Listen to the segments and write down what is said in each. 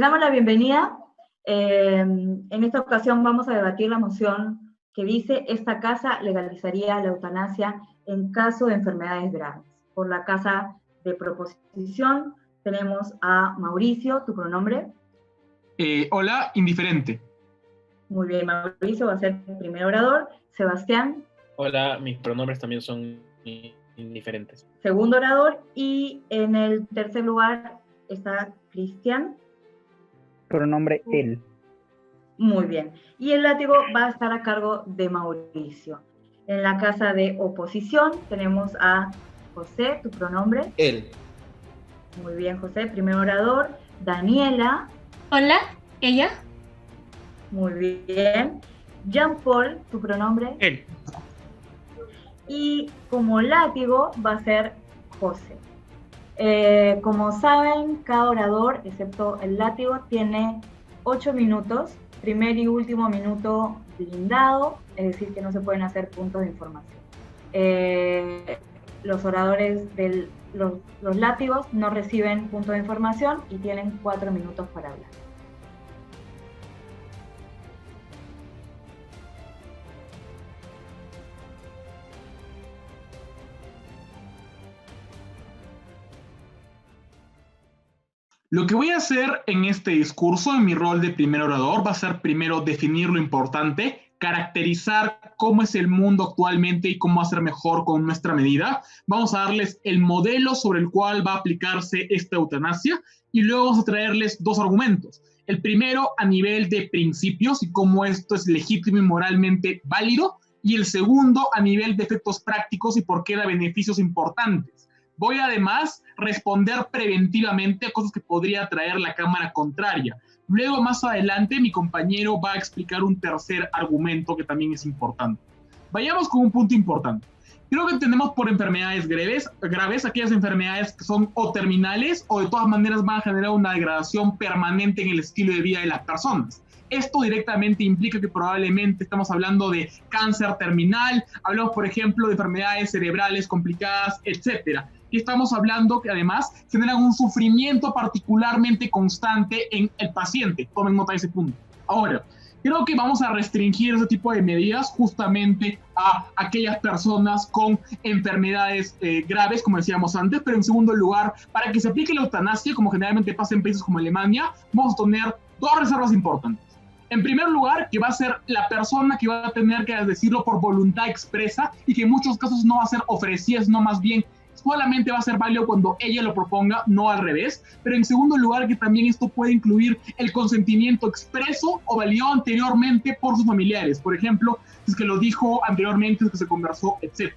Les damos la bienvenida. En esta ocasión vamos a debatir la moción que dice: esta casa legalizaría la eutanasia en caso de enfermedades graves. Por la casa de proposición tenemos a Mauricio. ¿Tu pronombre? Hola, indiferente. Muy bien, Mauricio va a ser el primer orador. Sebastián. Hola, mis pronombres también son indiferentes. Segundo orador. Y en el tercer lugar está Cristian. Pronombre él. Muy bien. Y el látigo va a estar a cargo de Mauricio. En la casa de oposición tenemos a José. ¿Tu pronombre? Él. Muy bien, José, primer orador. Daniela. Hola, ella. Muy bien. Jean-Paul, ¿tu pronombre? Él. Y como látigo va a ser José. Como saben, cada orador, excepto el látigo, tiene 8 minutos, primer y último minuto blindado, es decir, que no se pueden hacer puntos de información. Los oradores los látigos no reciben puntos de información y tienen 4 minutos para hablar. Lo que voy a hacer en este discurso, en mi rol de primer orador, va a ser primero definir lo importante, caracterizar cómo es el mundo actualmente y cómo hacer mejor con nuestra medida. Vamos a darles el modelo sobre el cual va a aplicarse esta eutanasia y luego vamos a traerles dos argumentos. El primero a nivel de principios y cómo esto es legítimo y moralmente válido, y el segundo a nivel de efectos prácticos y por qué da beneficios importantes. Voy además a responder preventivamente a cosas que podría traer la Cámara contraria. Luego, más adelante, mi compañero va a explicar un tercer argumento que también es importante. Vayamos con un punto importante. Creo que entendemos por enfermedades graves aquellas enfermedades que son o terminales o de todas maneras van a generar una degradación permanente en el estilo de vida de las personas. Esto directamente implica que probablemente estamos hablando de cáncer terminal, hablamos, por ejemplo, de enfermedades cerebrales complicadas, etc. Y estamos hablando que además generan un sufrimiento particularmente constante en el paciente. Tomen nota de ese punto. Ahora, creo que vamos a restringir ese tipo de medidas justamente a aquellas personas con enfermedades graves, como decíamos antes, pero en segundo lugar, para que se aplique la eutanasia, como generalmente pasa en países como Alemania, vamos a tener dos reservas importantes. En primer lugar, que va a ser la persona que va a tener que decirlo por voluntad expresa y que en muchos casos no va a ser ofrecida, sino más bien solamente va a ser válido cuando ella lo proponga, no al revés. Pero en segundo lugar, que también esto puede incluir el consentimiento expreso o validado anteriormente por sus familiares. Por ejemplo, si es que lo dijo anteriormente, si es que se conversó, etc.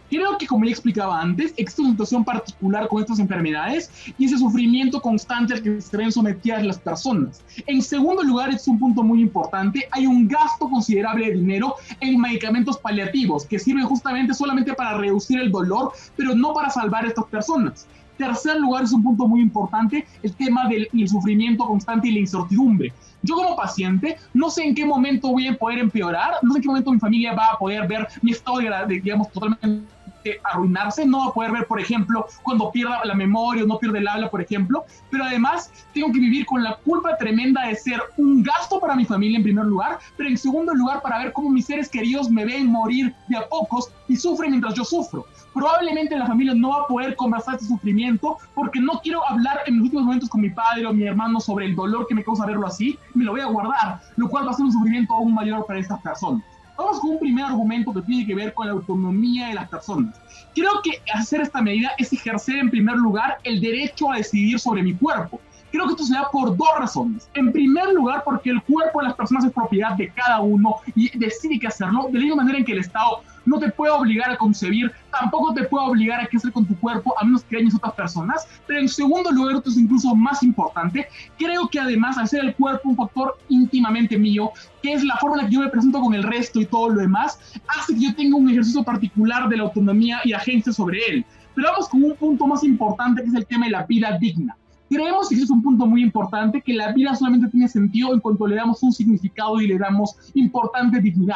Creo que, como ya explicaba antes, existe una situación particular con estas enfermedades y ese sufrimiento constante al que se ven sometidas las personas. En segundo lugar, es un punto muy importante, hay un gasto considerable de dinero en medicamentos paliativos que sirven justamente solamente para reducir el dolor, pero no para salvar a estas personas. Tercer lugar, es un punto muy importante, el tema del sufrimiento constante y la incertidumbre. Yo como paciente no sé en qué momento voy a poder empeorar, no sé en qué momento mi familia va a poder ver mi estado digamos, totalmente arruinarse, no va a poder ver, por ejemplo, cuando pierda la memoria o no pierde el habla, por ejemplo, pero además tengo que vivir con la culpa tremenda de ser un gasto para mi familia en primer lugar, pero en segundo lugar para ver cómo mis seres queridos me ven morir de a pocos y sufren mientras yo sufro. Probablemente la familia no va a poder conversar este sufrimiento porque no quiero hablar en los últimos momentos con mi padre o mi hermano sobre el dolor que me causa verlo así, me lo voy a guardar, lo cual va a ser un sufrimiento aún mayor para estas personas. Vamos con un primer argumento que tiene que ver con la autonomía de las personas. Creo que hacer esta medida es ejercer en primer lugar el derecho a decidir sobre mi cuerpo. Creo que esto se da por dos razones. En primer lugar, porque el cuerpo de las personas es propiedad de cada uno y decide qué hacerlo, de la misma manera en que el Estado no te puede obligar a concebir, tampoco te puede obligar a qué hacer con tu cuerpo, a menos que dañes a otras personas. Pero en segundo lugar, esto es incluso más importante, creo que además hacer el cuerpo un factor íntimamente mío, que es la forma en la que yo me presento con el resto y todo lo demás, hace que yo tenga un ejercicio particular de la autonomía y agencia sobre él. Pero vamos con un punto más importante, que es el tema de la vida digna. Creemos, y ese es un punto muy importante, que la vida solamente tiene sentido en cuanto le damos un significado y le damos importante dignidad.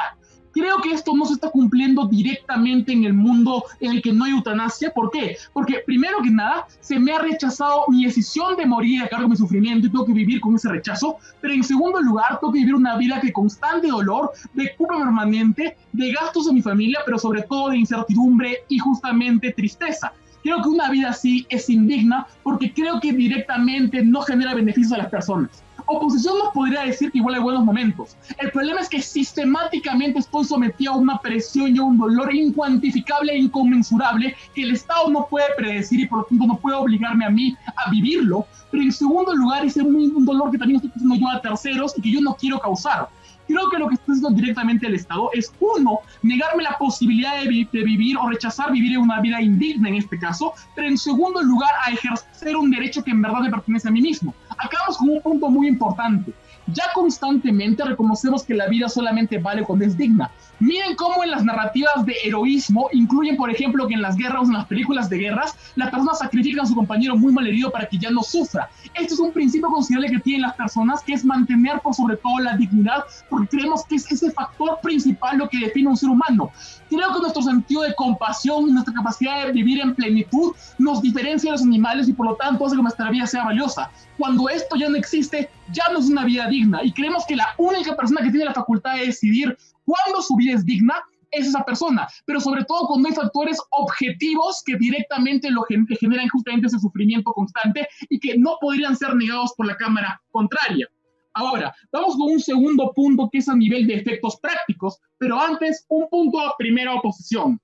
Creo que esto no se está cumpliendo directamente en el mundo en el que no hay eutanasia. ¿Por qué? Porque primero que nada, se me ha rechazado mi decisión de morir a cargo de mi sufrimiento y tengo que vivir con ese rechazo. Pero en segundo lugar, tengo que vivir una vida de constante dolor, de culpa permanente, de gastos de mi familia, pero sobre todo de incertidumbre y justamente tristeza. Creo que una vida así es indigna porque creo que directamente no genera beneficios a las personas. Oposición nos podría decir que igual hay buenos momentos. El problema es que sistemáticamente estoy sometido a una presión y a un dolor incuantificable e inconmensurable que el Estado no puede predecir y por lo tanto no puede obligarme a mí a vivirlo. Pero en segundo lugar es un dolor que también estoy causando yo a terceros y que yo no quiero causar. Creo que lo que está haciendo directamente el Estado es, uno, negarme la posibilidad de vivir o rechazar vivir una vida indigna en este caso, pero en segundo lugar a ejercer un derecho que en verdad me pertenece a mí mismo. Acabamos con un punto muy importante. Ya constantemente reconocemos que la vida solamente vale cuando es digna. Miren cómo en las narrativas de heroísmo incluyen, por ejemplo, que en las guerras, en las películas de guerras, las personas sacrifican a su compañero muy malherido para que ya no sufra. Este es un principio considerable que tienen las personas, que es mantener por sobre todo la dignidad, porque creemos que es ese factor principal lo que define a un ser humano. Creo que nuestro sentido de compasión, nuestra capacidad de vivir en plenitud, nos diferencia de los animales y por lo tanto hace que nuestra vida sea valiosa. Cuando esto ya no existe, ya no es una vida digna y creemos que la única persona que tiene la facultad de decidir cuándo su vida es digna es esa persona, pero sobre todo cuando hay factores objetivos que directamente que generan justamente ese sufrimiento constante y que no podrían ser negados por la cámara contraria. Ahora, vamos con un segundo punto que es a nivel de efectos prácticos, pero antes un punto a primera oposición.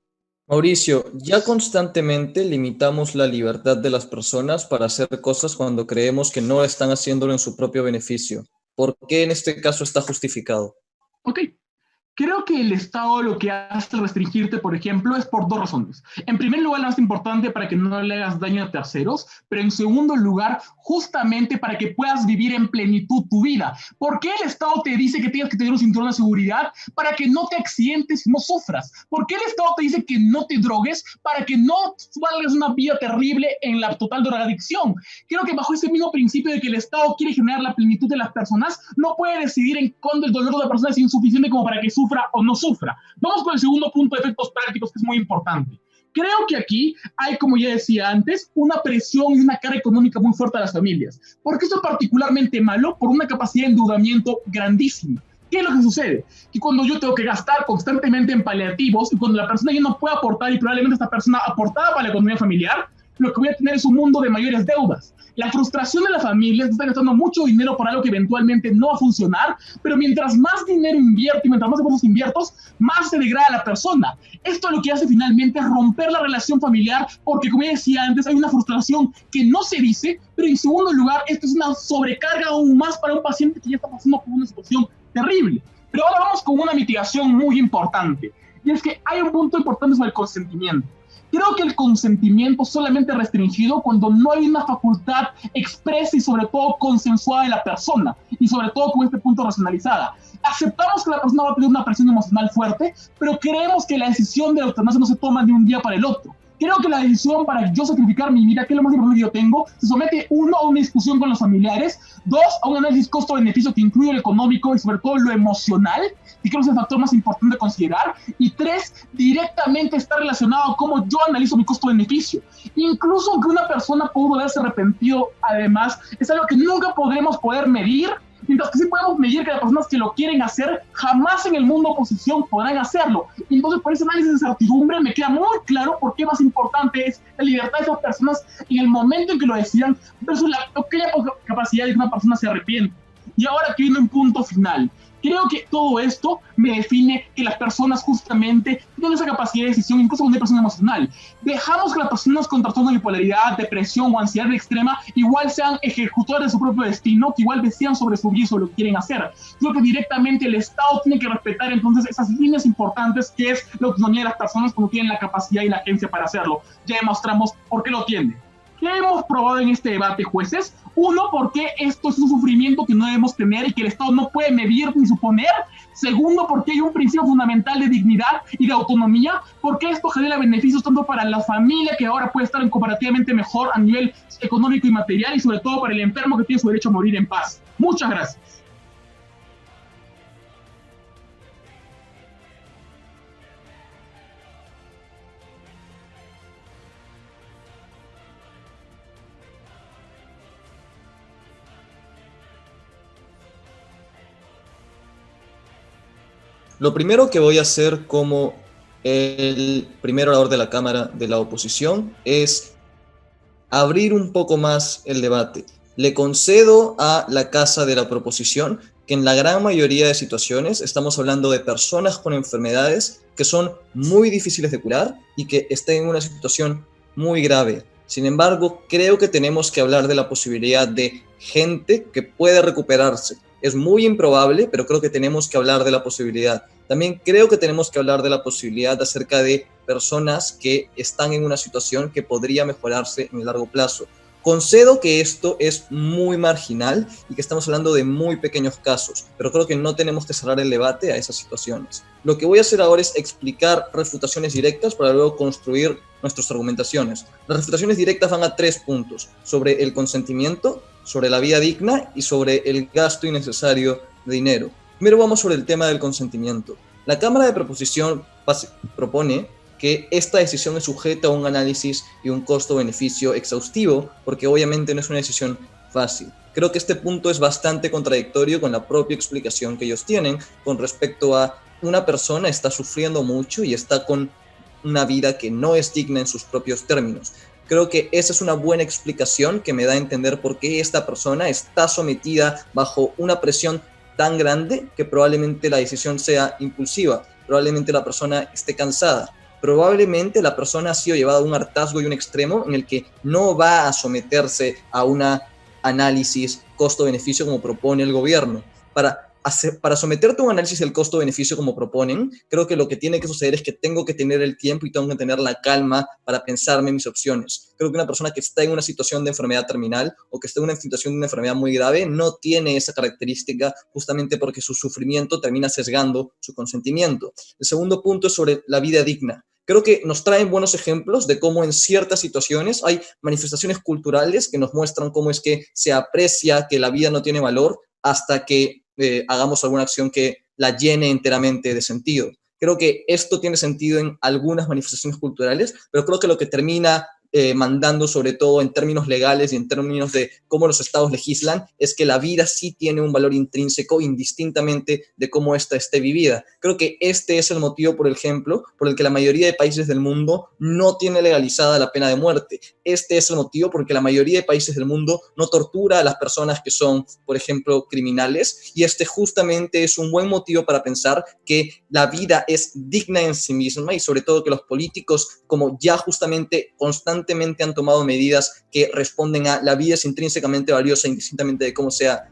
Mauricio, ya constantemente limitamos la libertad de las personas para hacer cosas cuando creemos que no están haciéndolo en su propio beneficio. ¿Por qué en este caso está justificado? Ok. Creo que el Estado lo que hace al restringirte, por ejemplo, es por dos razones. En primer lugar, la más importante, para que no le hagas daño a terceros, pero en segundo lugar, justamente para que puedas vivir en plenitud tu vida. ¿Por qué el Estado te dice que tienes que tener un cinturón de seguridad? Para que no te accidentes y no sufras. ¿Por qué el Estado te dice que no te drogues? Para que no valgas una vida terrible en la total drogadicción. Creo que bajo ese mismo principio de que el Estado quiere generar la plenitud de las personas, no puede decidir en cuándo el dolor de la persona es insuficiente como para que sufra o no sufra. Vamos con el segundo punto de efectos prácticos que es muy importante. Creo que aquí hay, como ya decía antes, una presión y una carga económica muy fuerte a las familias. ¿Por qué esto es particularmente malo? Por una capacidad de endeudamiento grandísima. ¿Qué es lo que sucede? Que cuando yo tengo que gastar constantemente en paliativos y cuando la persona ya no puede aportar y probablemente esta persona aportaba para la economía familiar, lo que voy a tener es un mundo de mayores deudas. La frustración de la familia es que está gastando mucho dinero por algo que eventualmente no va a funcionar, pero mientras más dinero invierto y mientras más recursos invierto, más se degrada la persona. Esto lo que hace finalmente es romper la relación familiar, porque como ya decía antes, hay una frustración que no se dice, pero en segundo lugar, esto es una sobrecarga aún más para un paciente que ya está pasando por una situación terrible. Pero ahora vamos con una mitigación muy importante, y es que hay un punto importante sobre el consentimiento. Creo que el consentimiento es solamente restringido cuando no hay una facultad expresa y sobre todo consensuada de la persona y sobre todo con este punto racionalizada. Aceptamos que la persona va a tener una presión emocional fuerte, pero creemos que la decisión de la eutanasia no se toma de un día para el otro. Creo que la decisión para yo sacrificar mi vida, que es lo más importante que yo tengo, se somete, uno, a una discusión con los familiares, dos, a un análisis costo-beneficio que incluye lo económico y sobre todo lo emocional, y creo que es el factor más importante de considerar, y tres, directamente está relacionado a cómo yo analizo mi costo-beneficio. Incluso aunque una persona pudo haberse arrepentido, además, es algo que nunca podremos poder medir, mientras que sí podemos medir que las personas que lo quieren hacer jamás en el mundo oposición podrán hacerlo. Y entonces por ese análisis de certidumbre me queda muy claro por qué más importante es la libertad de esas personas en el momento en que lo decidan versus la pequeña capacidad de que una persona se arrepiente. Y ahora que viene un punto final. Creo que todo esto me define que las personas justamente tienen esa capacidad de decisión, incluso con depresión emocional. Dejamos que las personas con trastorno de bipolaridad, depresión o ansiedad extrema igual sean ejecutores de su propio destino, que igual decidan sobre su vida y sobre lo que quieren hacer. Creo que directamente el Estado tiene que respetar entonces esas líneas importantes que es la autonomía de las personas cuando tienen la capacidad y la agencia para hacerlo. Ya demostramos por qué lo tienen. ¿Qué hemos probado en este debate, jueces? Uno, porque esto es un sufrimiento que no debemos tener y que el Estado no puede medir ni suponer. Segundo, porque hay un principio fundamental de dignidad y de autonomía, porque esto genera beneficios tanto para la familia, que ahora puede estar comparativamente mejor a nivel económico y material, y sobre todo para el enfermo que tiene su derecho a morir en paz. Muchas gracias. Lo primero que voy a hacer como el primer orador de la Cámara de la oposición es abrir un poco más el debate. Le concedo a la casa de la proposición que en la gran mayoría de situaciones estamos hablando de personas con enfermedades que son muy difíciles de curar y que estén en una situación muy grave. Sin embargo, creo que tenemos que hablar de la posibilidad de gente que puede recuperarse. Es muy improbable, pero creo que tenemos que hablar de la posibilidad. También creo que tenemos que hablar de la posibilidad acerca de personas que están en una situación que podría mejorarse en el largo plazo. Concedo que esto es muy marginal y que estamos hablando de muy pequeños casos, pero creo que no tenemos que cerrar el debate a esas situaciones. Lo que voy a hacer ahora es explicar refutaciones directas para luego construir nuestras argumentaciones. Las refutaciones directas van a 3 puntos: sobre el consentimiento, sobre la vida digna y sobre el gasto innecesario de dinero. Primero vamos sobre el tema del consentimiento. La Cámara de Proposición propone que esta decisión es sujeta a un análisis y un costo-beneficio exhaustivo, porque obviamente no es una decisión fácil. Creo que este punto es bastante contradictorio con la propia explicación que ellos tienen con respecto a una persona está sufriendo mucho y está con una vida que no es digna en sus propios términos. Creo que esa es una buena explicación que me da a entender por qué esta persona está sometida bajo una presión tan grande que probablemente la decisión sea impulsiva, probablemente la persona esté cansada. Probablemente la persona ha sido llevada a un hartazgo y un extremo en el que no va a someterse a un análisis costo-beneficio como propone el gobierno. Para someterte a un análisis del costo-beneficio como proponen, creo que lo que tiene que suceder es que tengo que tener el tiempo y tengo que tener la calma para pensarme mis opciones. Creo que una persona que está en una situación de enfermedad terminal o que está en una situación de una enfermedad muy grave no tiene esa característica justamente porque su sufrimiento termina sesgando su consentimiento. El segundo punto es sobre la vida digna. Creo que nos traen buenos ejemplos de cómo en ciertas situaciones hay manifestaciones culturales que nos muestran cómo es que se aprecia que la vida no tiene valor hasta que hagamos alguna acción que la llene enteramente de sentido. Creo que esto tiene sentido en algunas manifestaciones culturales, pero creo que lo que termina mandando, sobre todo en términos legales y en términos de cómo los estados legislan, es que la vida sí tiene un valor intrínseco indistintamente de cómo ésta esté vivida. Creo que este es el motivo, por ejemplo, por el que la mayoría de países del mundo no tiene legalizada la pena de muerte. Este es el motivo por el que la mayoría de países del mundo no tortura a las personas que son, por ejemplo, criminales, y este justamente es un buen motivo para pensar que la vida es digna en sí misma y sobre todo que los políticos, como ya justamente constantemente han tomado medidas que responden a la vida es intrínsecamente valiosa indistintamente de cómo sea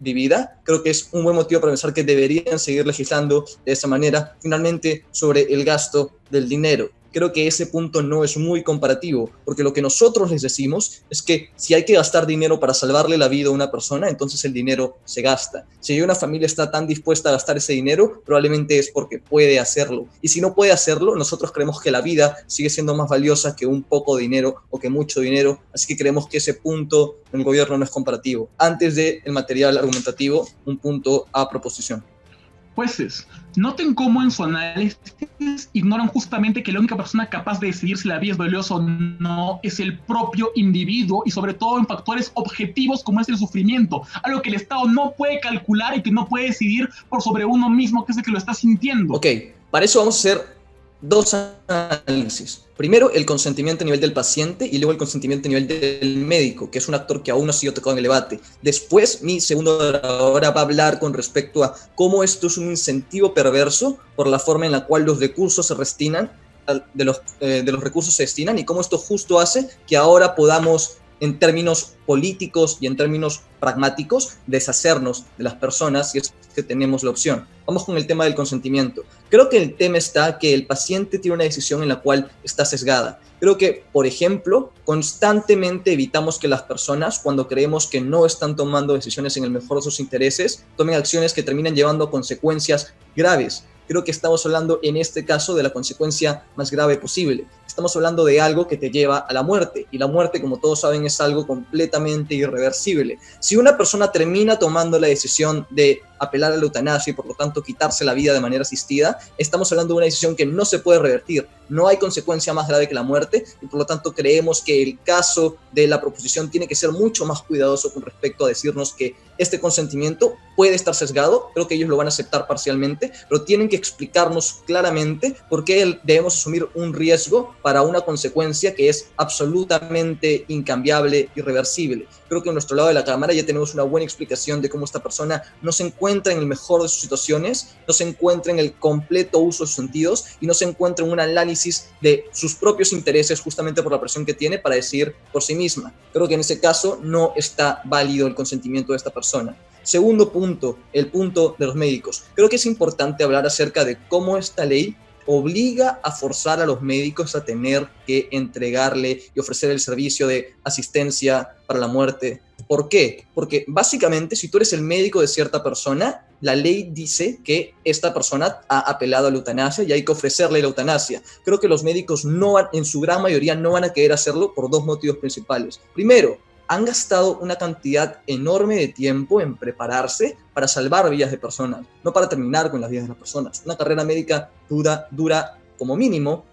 vivida, creo que es un buen motivo para pensar que deberían seguir legislando de esa manera. Finalmente, sobre el gasto del dinero. Creo que ese punto no es muy comparativo, porque lo que nosotros les decimos es que si hay que gastar dinero para salvarle la vida a una persona, entonces el dinero se gasta. Si una familia está tan dispuesta a gastar ese dinero, probablemente es porque puede hacerlo. Y si no puede hacerlo, nosotros creemos que la vida sigue siendo más valiosa que un poco de dinero o que mucho dinero, así que creemos que ese punto del gobierno no es comparativo. Antes del material argumentativo, un punto a proposición. Jueces, noten cómo en su análisis ignoran justamente que la única persona capaz de decidir si la vida es valiosa o no es el propio individuo y sobre todo en factores objetivos como es el sufrimiento, algo que el Estado no puede calcular y que no puede decidir por sobre uno mismo, que es el que lo está sintiendo. Ok, para eso vamos a hacer 2 análisis. Primero, el consentimiento a nivel del paciente y luego el consentimiento a nivel del médico, que es un actor que aún no ha sido tocado en el debate. Después, mi segundo oradora va a hablar con respecto a cómo esto es un incentivo perverso por la forma en la cual los recursos se destinan, de los recursos se destinan y cómo esto justo hace que ahora podamos, en términos políticos y en términos pragmáticos, deshacernos de las personas si es que tenemos la opción. Vamos con el tema del consentimiento. Creo que el tema está que el paciente tiene una decisión en la cual está sesgada. Creo que, por ejemplo, constantemente evitamos que las personas, cuando creemos que no están tomando decisiones en el mejor de sus intereses, tomen acciones que terminan llevando a consecuencias graves. Creo que estamos hablando en este caso de la consecuencia más grave posible. Estamos hablando de algo que te lleva a la muerte, y la muerte, como todos saben, es algo completamente irreversible. Si una persona termina tomando la decisión de apelar a la eutanasia y por lo tanto quitarse la vida de manera asistida, estamos hablando de una decisión que no se puede revertir. no hay consecuencia más grave que la muerte, y por lo tanto creemos que el caso de la proposición tiene que ser mucho más cuidadoso con respecto a decirnos que este consentimiento puede estar sesgado. Creo que ellos lo van a aceptar parcialmente, pero tienen que explicarnos claramente por qué debemos asumir un riesgo para una consecuencia que es absolutamente incambiable, irreversible. Creo que en nuestro lado de la Cámara ya tenemos una buena explicación de cómo esta persona no se encuentra en el mejor de sus situaciones, no se encuentra en el completo uso de sus sentidos y no se encuentra en un análisis de sus propios intereses justamente por la presión que tiene para decidir por sí misma. Creo que en ese caso no está válido el consentimiento de esta persona. Segundo punto, el punto de los médicos. Creo que es importante hablar acerca de cómo esta ley obliga a forzar a los médicos a tener que entregarle y ofrecer el servicio de asistencia para la muerte. ¿Por qué? Porque básicamente si tú eres el médico de cierta persona, la ley dice que esta persona ha apelado a la eutanasia y hay que ofrecerle la eutanasia. Creo que los médicos en su gran mayoría no van a querer hacerlo por dos motivos principales. Primero, han gastado una cantidad enorme de tiempo en prepararse para salvar vidas de personas, no para terminar con las vidas de las personas. Una carrera médica dura como mínimo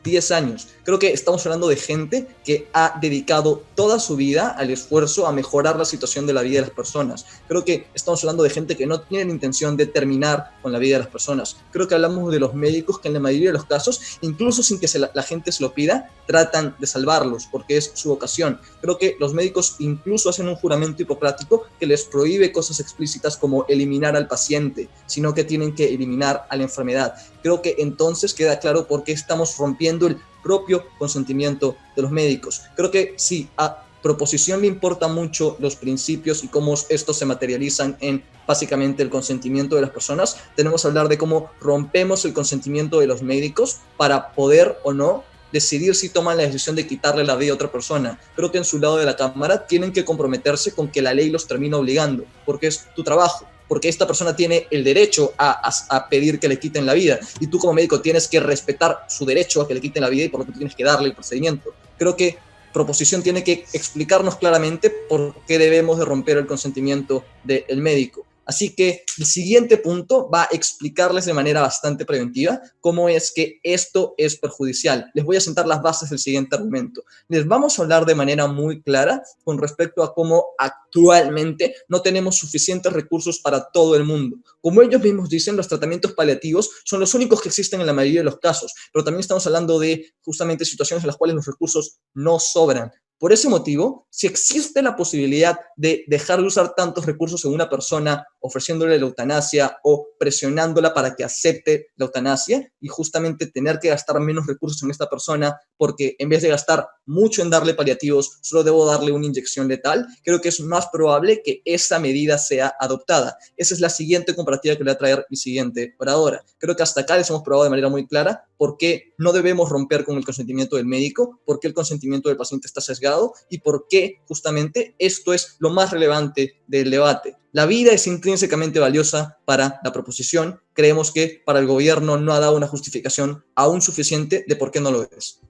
10 años. Creo que estamos hablando de gente que ha dedicado toda su vida al esfuerzo a mejorar la situación de la vida de las personas. Creo que estamos hablando de gente que no tiene la intención de terminar con la vida de las personas. Creo que hablamos de los médicos que en la mayoría de los casos, incluso sin que la gente se lo pida, tratan de salvarlos porque es su vocación. Creo que los médicos incluso hacen un juramento hipocrático que les prohíbe cosas explícitas como eliminar al paciente, sino que tienen que eliminar a la enfermedad. Creo que entonces queda claro por qué estamos rompiendo el propio consentimiento de los médicos. Creo que si a proposición le importa mucho los principios y cómo estos se materializan en básicamente el consentimiento de las personas, tenemos que hablar de cómo rompemos el consentimiento de los médicos para poder o no decidir si toman la decisión de quitarle la vida a otra persona. Creo que en su lado de la Cámara tienen que comprometerse con que la ley los termina obligando, porque es tu trabajo, porque esta persona tiene el derecho a pedir que le quiten la vida, y tú como médico tienes que respetar su derecho a que le quiten la vida y por lo tanto tienes que darle el procedimiento. Creo que proposición tiene que explicarnos claramente por qué debemos de romper el consentimiento del médico. Así que el siguiente punto va a explicarles de manera bastante preventiva cómo es que esto es perjudicial. Les voy a sentar las bases del siguiente argumento. Les vamos a hablar de manera muy clara con respecto a cómo actualmente no tenemos suficientes recursos para todo el mundo. Como ellos mismos dicen, los tratamientos paliativos son los únicos que existen en la mayoría de los casos, pero también estamos hablando de justamente situaciones en las cuales los recursos no sobran. Por ese motivo, si existe la posibilidad de dejar de usar tantos recursos en una persona ofreciéndole la eutanasia o presionándola para que acepte la eutanasia y justamente tener que gastar menos recursos en esta persona porque en vez de gastar mucho en darle paliativos, solo debo darle una inyección letal, creo que es más probable que esa medida sea adoptada. Esa es la siguiente comparativa que le voy a traer mi siguiente oradora. Creo que hasta acá les hemos probado de manera muy clara por qué no debemos romper con el consentimiento del médico, por qué el consentimiento del paciente está sesgado y por qué justamente esto es lo más relevante del debate. La vida es intrínsecamente valiosa para la proposición. Creemos que para el gobierno no ha dado una justificación aún suficiente de por qué no lo es.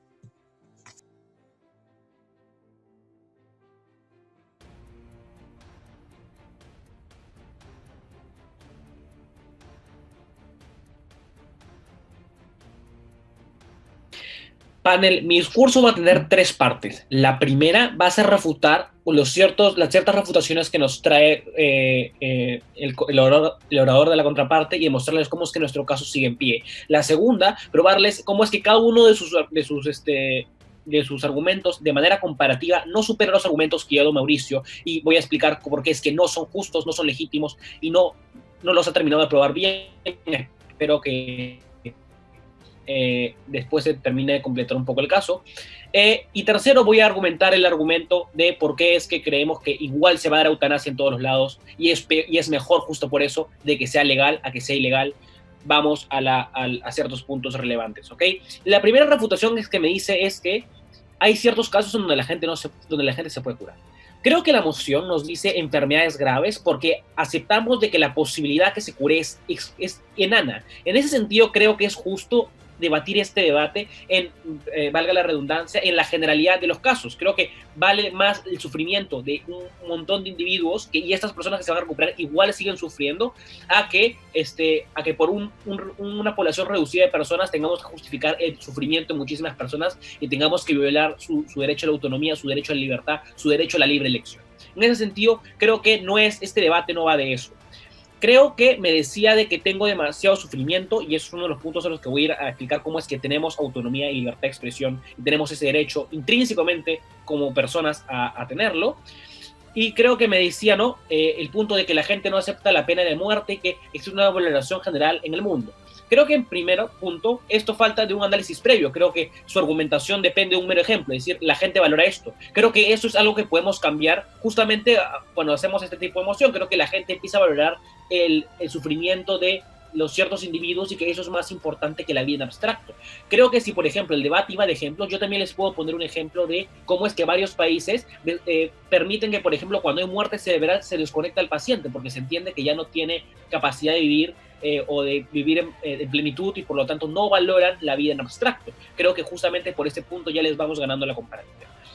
Panel, mi discurso va a tener tres partes. La primera va a ser refutar las ciertas refutaciones que nos trae el orador de la contraparte y demostrarles cómo es que nuestro caso sigue en pie. La segunda, probarles cómo es que cada uno de sus argumentos de manera comparativa no supera los argumentos que ha dado Mauricio, y voy a explicar por qué es que no son justos, no son legítimos y no los ha terminado de probar bien. Espero que después se termine de completar un poco el caso. Y tercero, voy a argumentar el argumento de por qué es que creemos que igual se va a dar eutanasia en todos los lados y es mejor justo por eso de que sea legal a que sea ilegal. Vamos a ciertos puntos relevantes, ¿ok? La primera refutación que me dice es que hay ciertos casos donde la gente se puede curar. Creo que la moción nos dice enfermedades graves porque aceptamos de que la posibilidad que se cure es enana. En ese sentido, creo que es justo debatir este debate en, valga la redundancia, en la generalidad de los casos. Creo que vale más el sufrimiento de un montón de individuos y estas personas que se van a recuperar igual siguen sufriendo a que por una población reducida de personas tengamos que justificar el sufrimiento de muchísimas personas y tengamos que violar su derecho a la autonomía, su derecho a la libertad, su derecho a la libre elección. En ese sentido, creo que este debate no va de eso. Creo que me decía de que tengo demasiado sufrimiento y es uno de los puntos en los que voy a ir a explicar cómo es que tenemos autonomía y libertad de expresión y tenemos ese derecho intrínsecamente como personas a tenerlo. Y creo que me decía, ¿no? El punto de que la gente no acepta la pena de muerte y que existe una valoración general en el mundo. Creo que en primer punto, esto falta de un análisis previo. Creo que su argumentación depende de un mero ejemplo, es decir, la gente valora esto. Creo que eso es algo que podemos cambiar justamente cuando hacemos este tipo de emoción. Creo que la gente empieza a valorar el sufrimiento de los ciertos individuos y que eso es más importante que la vida en abstracto. Creo que si, por ejemplo, el debate iba de ejemplos, yo también les puedo poner un ejemplo de cómo es que varios países permiten que, por ejemplo, cuando hay muerte cerebral se desconecta al paciente porque se entiende que ya no tiene capacidad de vivir o de vivir en plenitud y por lo tanto no valoran la vida en abstracto. Creo que justamente por este punto ya les vamos ganando la comparativa.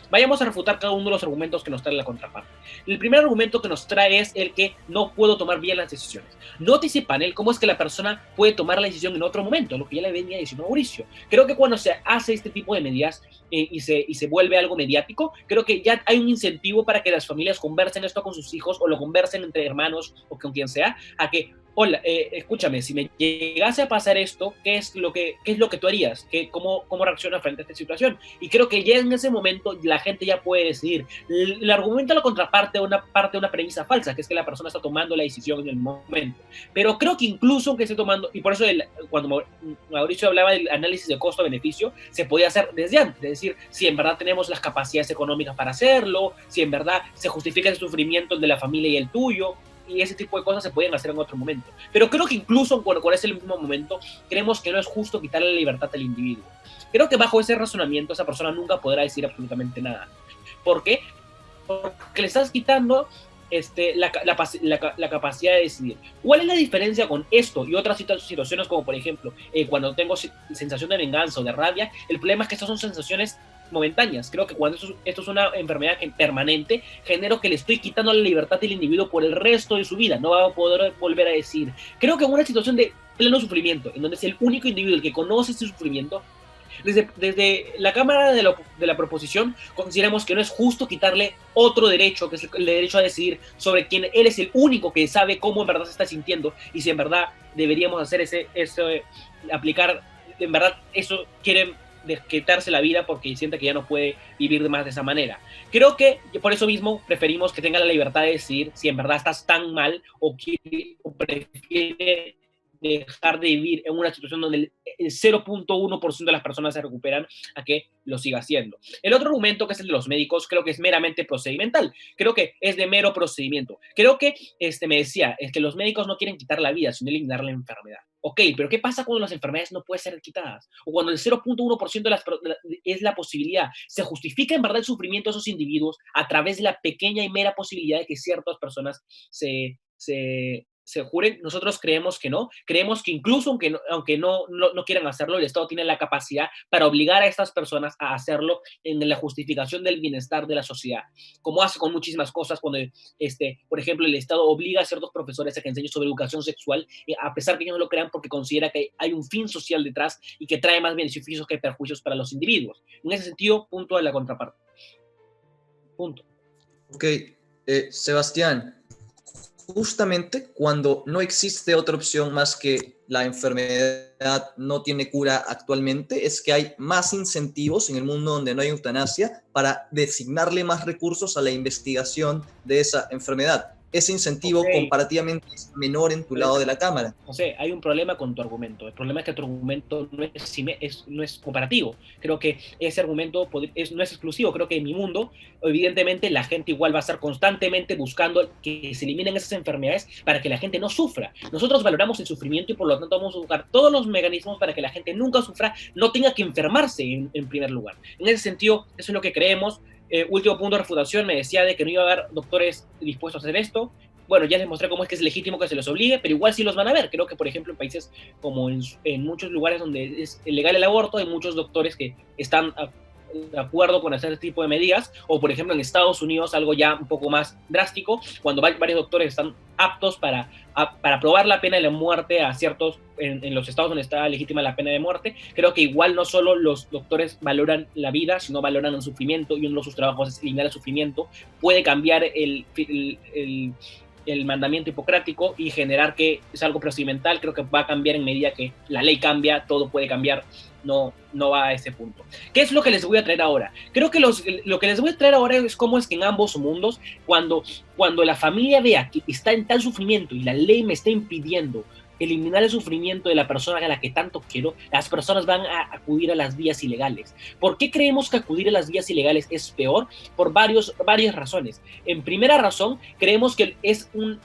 Vayamos a refutar cada uno de los argumentos que nos trae la contraparte. El primer argumento que nos trae es el que no puedo tomar bien las decisiones. Nótese, panel, cómo es que la persona puede tomar la decisión en otro momento, lo que ya le venía diciendo Mauricio. Creo que cuando se hace este tipo de medidas y se vuelve algo mediático, creo que ya hay un incentivo para que las familias conversen esto con sus hijos o lo conversen entre hermanos o con quien sea, a que hola, escúchame, si me llegase a pasar esto, ¿qué es lo que tú harías? ¿Cómo reaccionas frente a esta situación? Y creo que ya en ese momento la gente ya puede decidir. El argumento a la contraparte de una premisa falsa, que es que la persona está tomando la decisión en el momento. Pero creo que incluso que esté tomando, y por eso cuando Mauricio hablaba del análisis de costo-beneficio, se podía hacer desde antes, es decir, si en verdad tenemos las capacidades económicas para hacerlo, si en verdad se justifica el sufrimiento de la familia y el tuyo, y ese tipo de cosas se pueden hacer en otro momento. Pero creo que incluso cuando es el mismo momento, creemos que no es justo quitarle la libertad al individuo. Creo que bajo ese razonamiento esa persona nunca podrá decir absolutamente nada. ¿Por qué? Porque le estás quitando la capacidad de decidir. ¿Cuál es la diferencia con esto y otras situaciones como por ejemplo cuando tengo sensación de venganza o de rabia? El problema es que estas son sensaciones momentáneas. Creo que cuando esto es una enfermedad permanente, genero que le estoy quitando la libertad del individuo por el resto de su vida. No va a poder volver a decir. Creo que en una situación de pleno sufrimiento, en donde es el único individuo el que conoce ese sufrimiento, desde la Cámara de la Proposición consideramos que no es justo quitarle otro derecho, que es el derecho a decidir sobre quién él es el único que sabe cómo en verdad se está sintiendo y si en verdad deberíamos hacer aplicar, en verdad eso quieren de quitarse la vida porque siente que ya no puede vivir más de esa manera. Creo que por eso mismo preferimos que tenga la libertad de decidir si en verdad estás tan mal o prefiere dejar de vivir en una situación donde el 0.1% de las personas se recuperan a que lo siga haciendo. El otro argumento, que es el de los médicos, creo que es meramente procedimental. Creo que es de mero procedimiento. Creo que, me decía, es que los médicos no quieren quitar la vida, sino eliminar la enfermedad. Ok, pero ¿qué pasa cuando las enfermedades no pueden ser quitadas? O cuando el 0.1% es la posibilidad. ¿Se justifica en verdad el sufrimiento de esos individuos a través de la pequeña y mera posibilidad de que ciertas personas se juren? Nosotros creemos que no. Creemos que incluso aunque no quieran hacerlo, el Estado tiene la capacidad para obligar a estas personas a hacerlo en la justificación del bienestar de la sociedad, como hace con muchísimas cosas cuando, por ejemplo, el Estado obliga a ciertos profesores a que enseñen sobre educación sexual, a pesar que ellos no lo crean porque considera que hay un fin social detrás y que trae más beneficios que perjuicios para los individuos. En ese sentido, punto de la contraparte. Punto. Ok, Sebastián. Justamente cuando no existe otra opción más que la enfermedad no tiene cura actualmente, es que hay más incentivos en el mundo donde no hay eutanasia para designarle más recursos a la investigación de esa enfermedad. Ese incentivo comparativamente es menor en tu lado de la cámara. José, hay un problema con tu argumento. El problema es que tu argumento no es comparativo. Creo que ese argumento no es exclusivo. Creo que en mi mundo, evidentemente, la gente igual va a estar constantemente buscando que se eliminen esas enfermedades para que la gente no sufra. Nosotros valoramos el sufrimiento y por lo tanto vamos a buscar todos los mecanismos para que la gente nunca sufra, no tenga que enfermarse en primer lugar. En ese sentido, eso es lo que creemos. Último punto de refutación, me decía de que no iba a haber doctores dispuestos a hacer esto. bueno, ya les mostré cómo es que es legítimo que se los obligue, pero igual sí los van a ver. Creo que, por ejemplo, en países como en muchos lugares donde es legal el aborto, hay muchos doctores que están de acuerdo con hacer este tipo de medidas, o por ejemplo en Estados Unidos, algo ya un poco más drástico, cuando varios doctores están aptos para aprobar la pena de la muerte a ciertos, en los estados donde está legítima la pena de muerte. Creo que igual no solo los doctores valoran la vida, sino valoran el sufrimiento, y uno de sus trabajos es eliminar el sufrimiento. Puede cambiar el mandamiento hipocrático y generar que es algo procedimental. Creo que va a cambiar en medida que la ley cambia, todo puede cambiar, no va a ese punto. ¿Qué es lo que les voy a traer ahora? Creo que lo que les voy a traer ahora es cómo es que en ambos mundos, cuando la familia vea que está en tal sufrimiento y la ley me está impidiendo eliminar el sufrimiento de la persona a la que tanto quiero, las personas van a acudir a las vías ilegales. ¿Por qué creemos que acudir a las vías ilegales es peor? Por varias razones. En primera razón, creemos que es un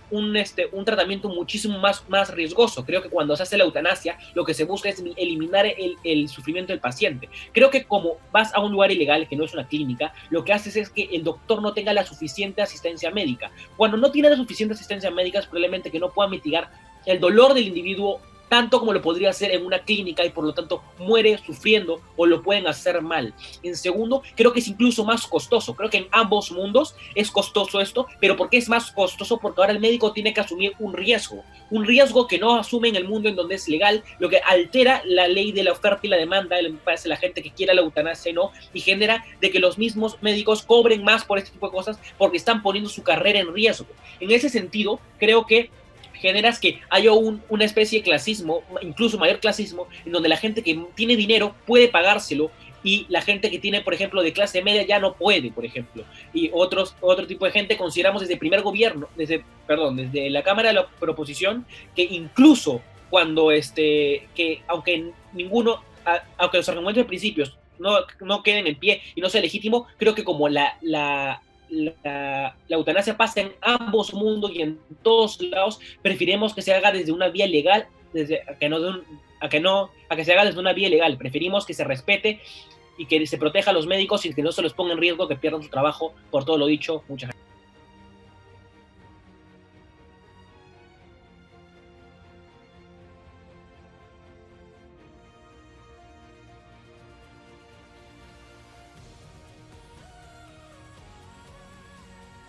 tratamiento muchísimo más riesgoso. Creo que cuando se hace la eutanasia, lo que se busca es eliminar el sufrimiento del paciente. Creo que como vas a un lugar ilegal, que no es una clínica, lo que haces es que el doctor no tenga la suficiente asistencia médica. Cuando no tiene la suficiente asistencia médica, es probablemente que no pueda mitigar el dolor del individuo tanto como lo podría hacer en una clínica, y por lo tanto muere sufriendo o lo pueden hacer mal. En segundo, creo que es incluso más costoso. Creo que en ambos mundos es costoso esto, pero ¿por qué es más costoso? Porque ahora el médico tiene que asumir un riesgo que no asume en el mundo en donde es legal, lo que altera la ley de la oferta y la demanda, parece la gente que quiera la eutanasia y no, y genera de que los mismos médicos cobren más por este tipo de cosas porque están poniendo su carrera en riesgo. En ese sentido, creo que generas que haya una especie de clasismo, incluso mayor clasismo, en donde la gente que tiene dinero puede pagárselo y la gente que tiene, por ejemplo, de clase media ya no puede, por ejemplo. Y otro tipo de gente consideramos desde el primer gobierno, desde la Cámara de la Proposición, que incluso cuando que aunque los argumentos de principios no queden en pie y no sea legítimo, creo que como la eutanasia pasa en ambos mundos y en todos lados, preferimos que se haga desde una vía legal, a que se haga desde una vía legal. Preferimos que se respete y que se proteja a los médicos y que no se los ponga en riesgo, que pierdan su trabajo. Por todo lo dicho, muchas gracias.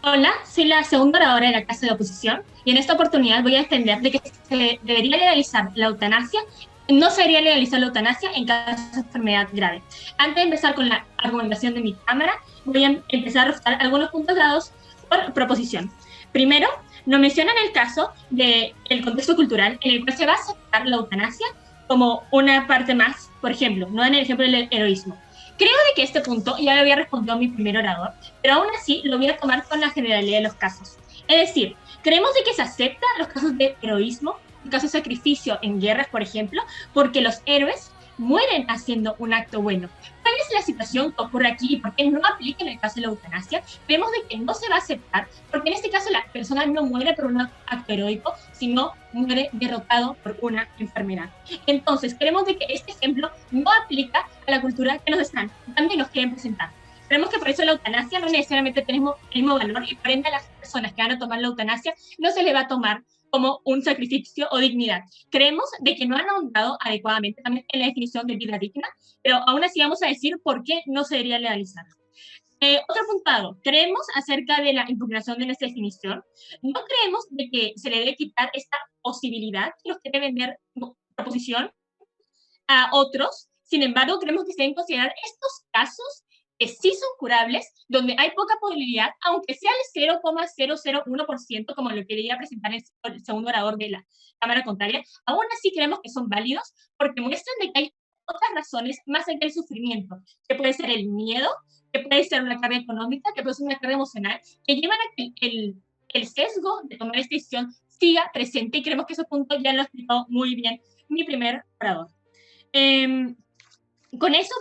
Hola, soy la segunda oradora de la clase de oposición y en esta oportunidad voy a defender de que se debería legalizar la eutanasia. No se debería legalizar la eutanasia en caso de enfermedad grave. Antes de empezar con la argumentación de mi cámara, voy a empezar a refutar algunos puntos dados por proposición. Primero, nos mencionan el caso del contexto cultural en el cual se va a aceptar la eutanasia como una parte más, por ejemplo, no en el ejemplo del heroísmo. Creo de que este punto ya lo había respondido mi primer orador, pero aún así lo voy a tomar con la generalidad de los casos. Es decir, creemos de que se acepta los casos de heroísmo, el caso de sacrificio en guerras, por ejemplo, porque los héroes mueren haciendo un acto bueno. ¿Cuál es la situación que ocurre aquí y por qué no aplica en el caso de la eutanasia? Vemos de que no se va a aceptar, porque en este caso la persona no muere por un acto heroico, sino muere derrotado por una enfermedad. Entonces, creemos de que este ejemplo no aplica a la cultura que nos están dando y nos quieren presentar. Creemos que por eso la eutanasia no necesariamente tenemos el mismo valor y por ende a las personas que van a tomar la eutanasia no se le va a tomar como un sacrificio o dignidad. Creemos de que no han ahondado adecuadamente también en la definición de vida digna, pero aún así vamos a decir por qué no se debería legalizar. Otro punto, creemos acerca de la impugnación de nuestra definición, no creemos de que se le debe quitar esta posibilidad que nos quiere vender proposición a otros. Sin embargo, creemos que se deben considerar estos casos que sí son curables, donde hay poca probabilidad, aunque sea el 0,001%, como lo quería presentar el segundo orador de la Cámara Contraria, aún así creemos que son válidos porque muestran de que hay otras razones más allá del sufrimiento, que puede ser el miedo, que puede ser una carga económica, que puede ser una carga emocional, que llevan a que el sesgo de tomar esta decisión siga presente, y creemos que esos puntos ya lo ha explicado muy bien mi primer orador. Con eso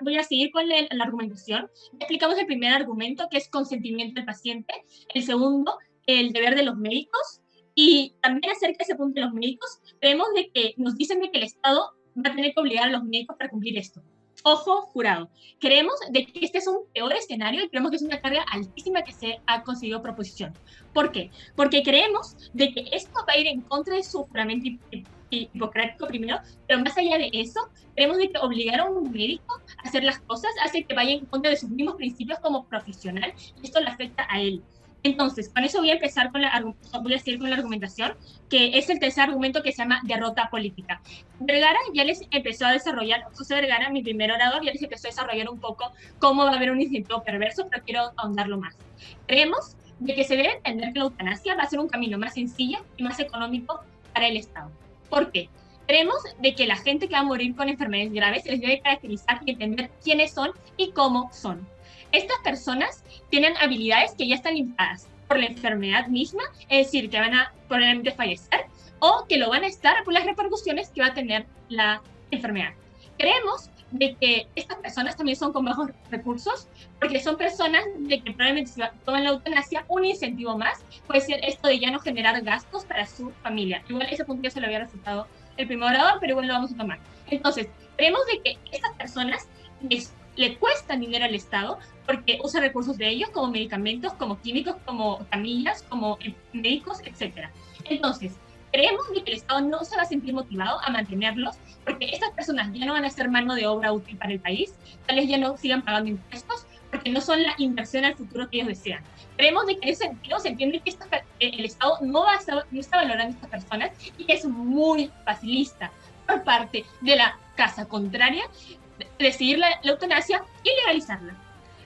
voy a seguir con la argumentación. Explicamos el primer argumento, que es consentimiento del paciente. El segundo, el deber de los médicos. Y también acerca de ese punto de los médicos, creemos de que nos dicen de que el Estado va a tener que obligar a los médicos para cumplir esto. Ojo, jurado. Creemos de que este es un peor escenario y creemos que es una carga altísima que se ha conseguido proposición. ¿Por qué? Porque creemos de que esto va a ir en contra de su juramento hipocrático primero, pero más allá de eso, creemos de que obligar a un médico a hacer las cosas hace que vaya en contra de sus mismos principios como profesional y esto le afecta a él. Entonces, con eso voy a empezar voy a seguir con la argumentación, que es el tercer argumento que se llama derrota política. Vergara ya les empezó a desarrollar, José Vergara, mi primer orador, ya les empezó a desarrollar un poco cómo va a haber un incentivo perverso, pero quiero ahondarlo más. Creemos de que se debe entender que la eutanasia va a ser un camino más sencillo y más económico para el Estado. ¿Por qué? Creemos de que la gente que va a morir con enfermedades graves se les debe caracterizar y entender quiénes son y cómo son. Estas personas tienen habilidades que ya están limitadas por la enfermedad misma, es decir, que van a probablemente fallecer o que lo van a estar por las repercusiones que va a tener la enfermedad. Creemos de que estas personas también son con bajos recursos, porque son personas de que probablemente si toman la eutanasia, un incentivo más puede ser esto de ya no generar gastos para su familia. Igual ese punto ya se lo había resultado el primer orador, pero igual lo vamos a tomar. Entonces, creemos de que estas personas le cuestan dinero al Estado porque usa recursos de ellos como medicamentos, como químicos, como camillas, como médicos, etc. Entonces, creemos de que el Estado no se va a sentir motivado a mantenerlos porque estas personas ya no van a ser mano de obra útil para el país, tal vez ya no sigan pagando impuestos porque no son la inversión al futuro que ellos desean. Creemos de que en ese sentido se entiende que el Estado no está valorando a estas personas y que es muy facilista por parte de la casa contraria decidir la eutanasia y legalizarla.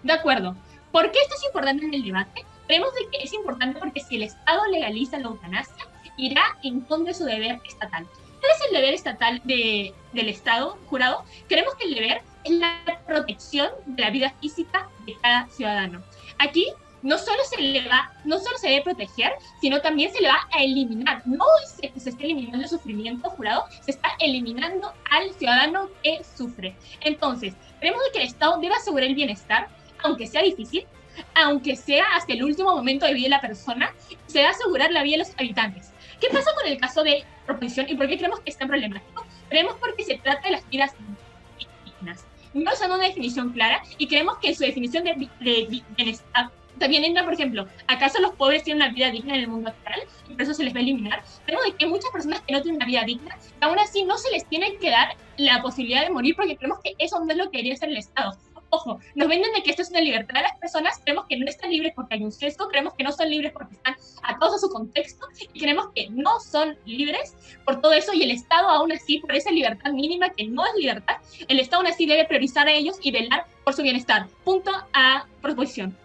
De acuerdo. ¿Por qué esto es importante en el debate? Creemos de que es importante porque si el Estado legaliza la eutanasia, irá en contra de su deber estatal. ¿Cuál es el deber estatal del Estado, jurado? Creemos que el deber es la protección de la vida física de cada ciudadano. Aquí no solo se debe proteger, sino también se le va a eliminar. No se está eliminando el sufrimiento, jurado, se está eliminando al ciudadano que sufre. Entonces, creemos que el Estado debe asegurar el bienestar, aunque sea difícil, aunque sea hasta el último momento de vida de la persona, se debe asegurar la vida de los habitantes. ¿Qué pasa con el caso de proposición y por qué creemos que es tan problemático? Creemos porque se trata de las vidas dignas. No es una definición clara y creemos que su definición de bienestar también entra, por ejemplo, ¿acaso los pobres tienen una vida digna en el mundo actual y por eso se les va a eliminar? Creemos de que hay muchas personas que no tienen una vida digna y aún así no se les tiene que dar la posibilidad de morir porque creemos que eso no es lo que debería hacer el Estado. Ojo, nos venden de que esto es una libertad de las personas, creemos que no están libres porque hay un sesgo, creemos que no son libres porque están atados a su contexto y creemos que no son libres por todo eso y el Estado aún así, por esa libertad mínima que no es libertad, el Estado aún así debe priorizar a ellos y velar por su bienestar. Punto a proposición.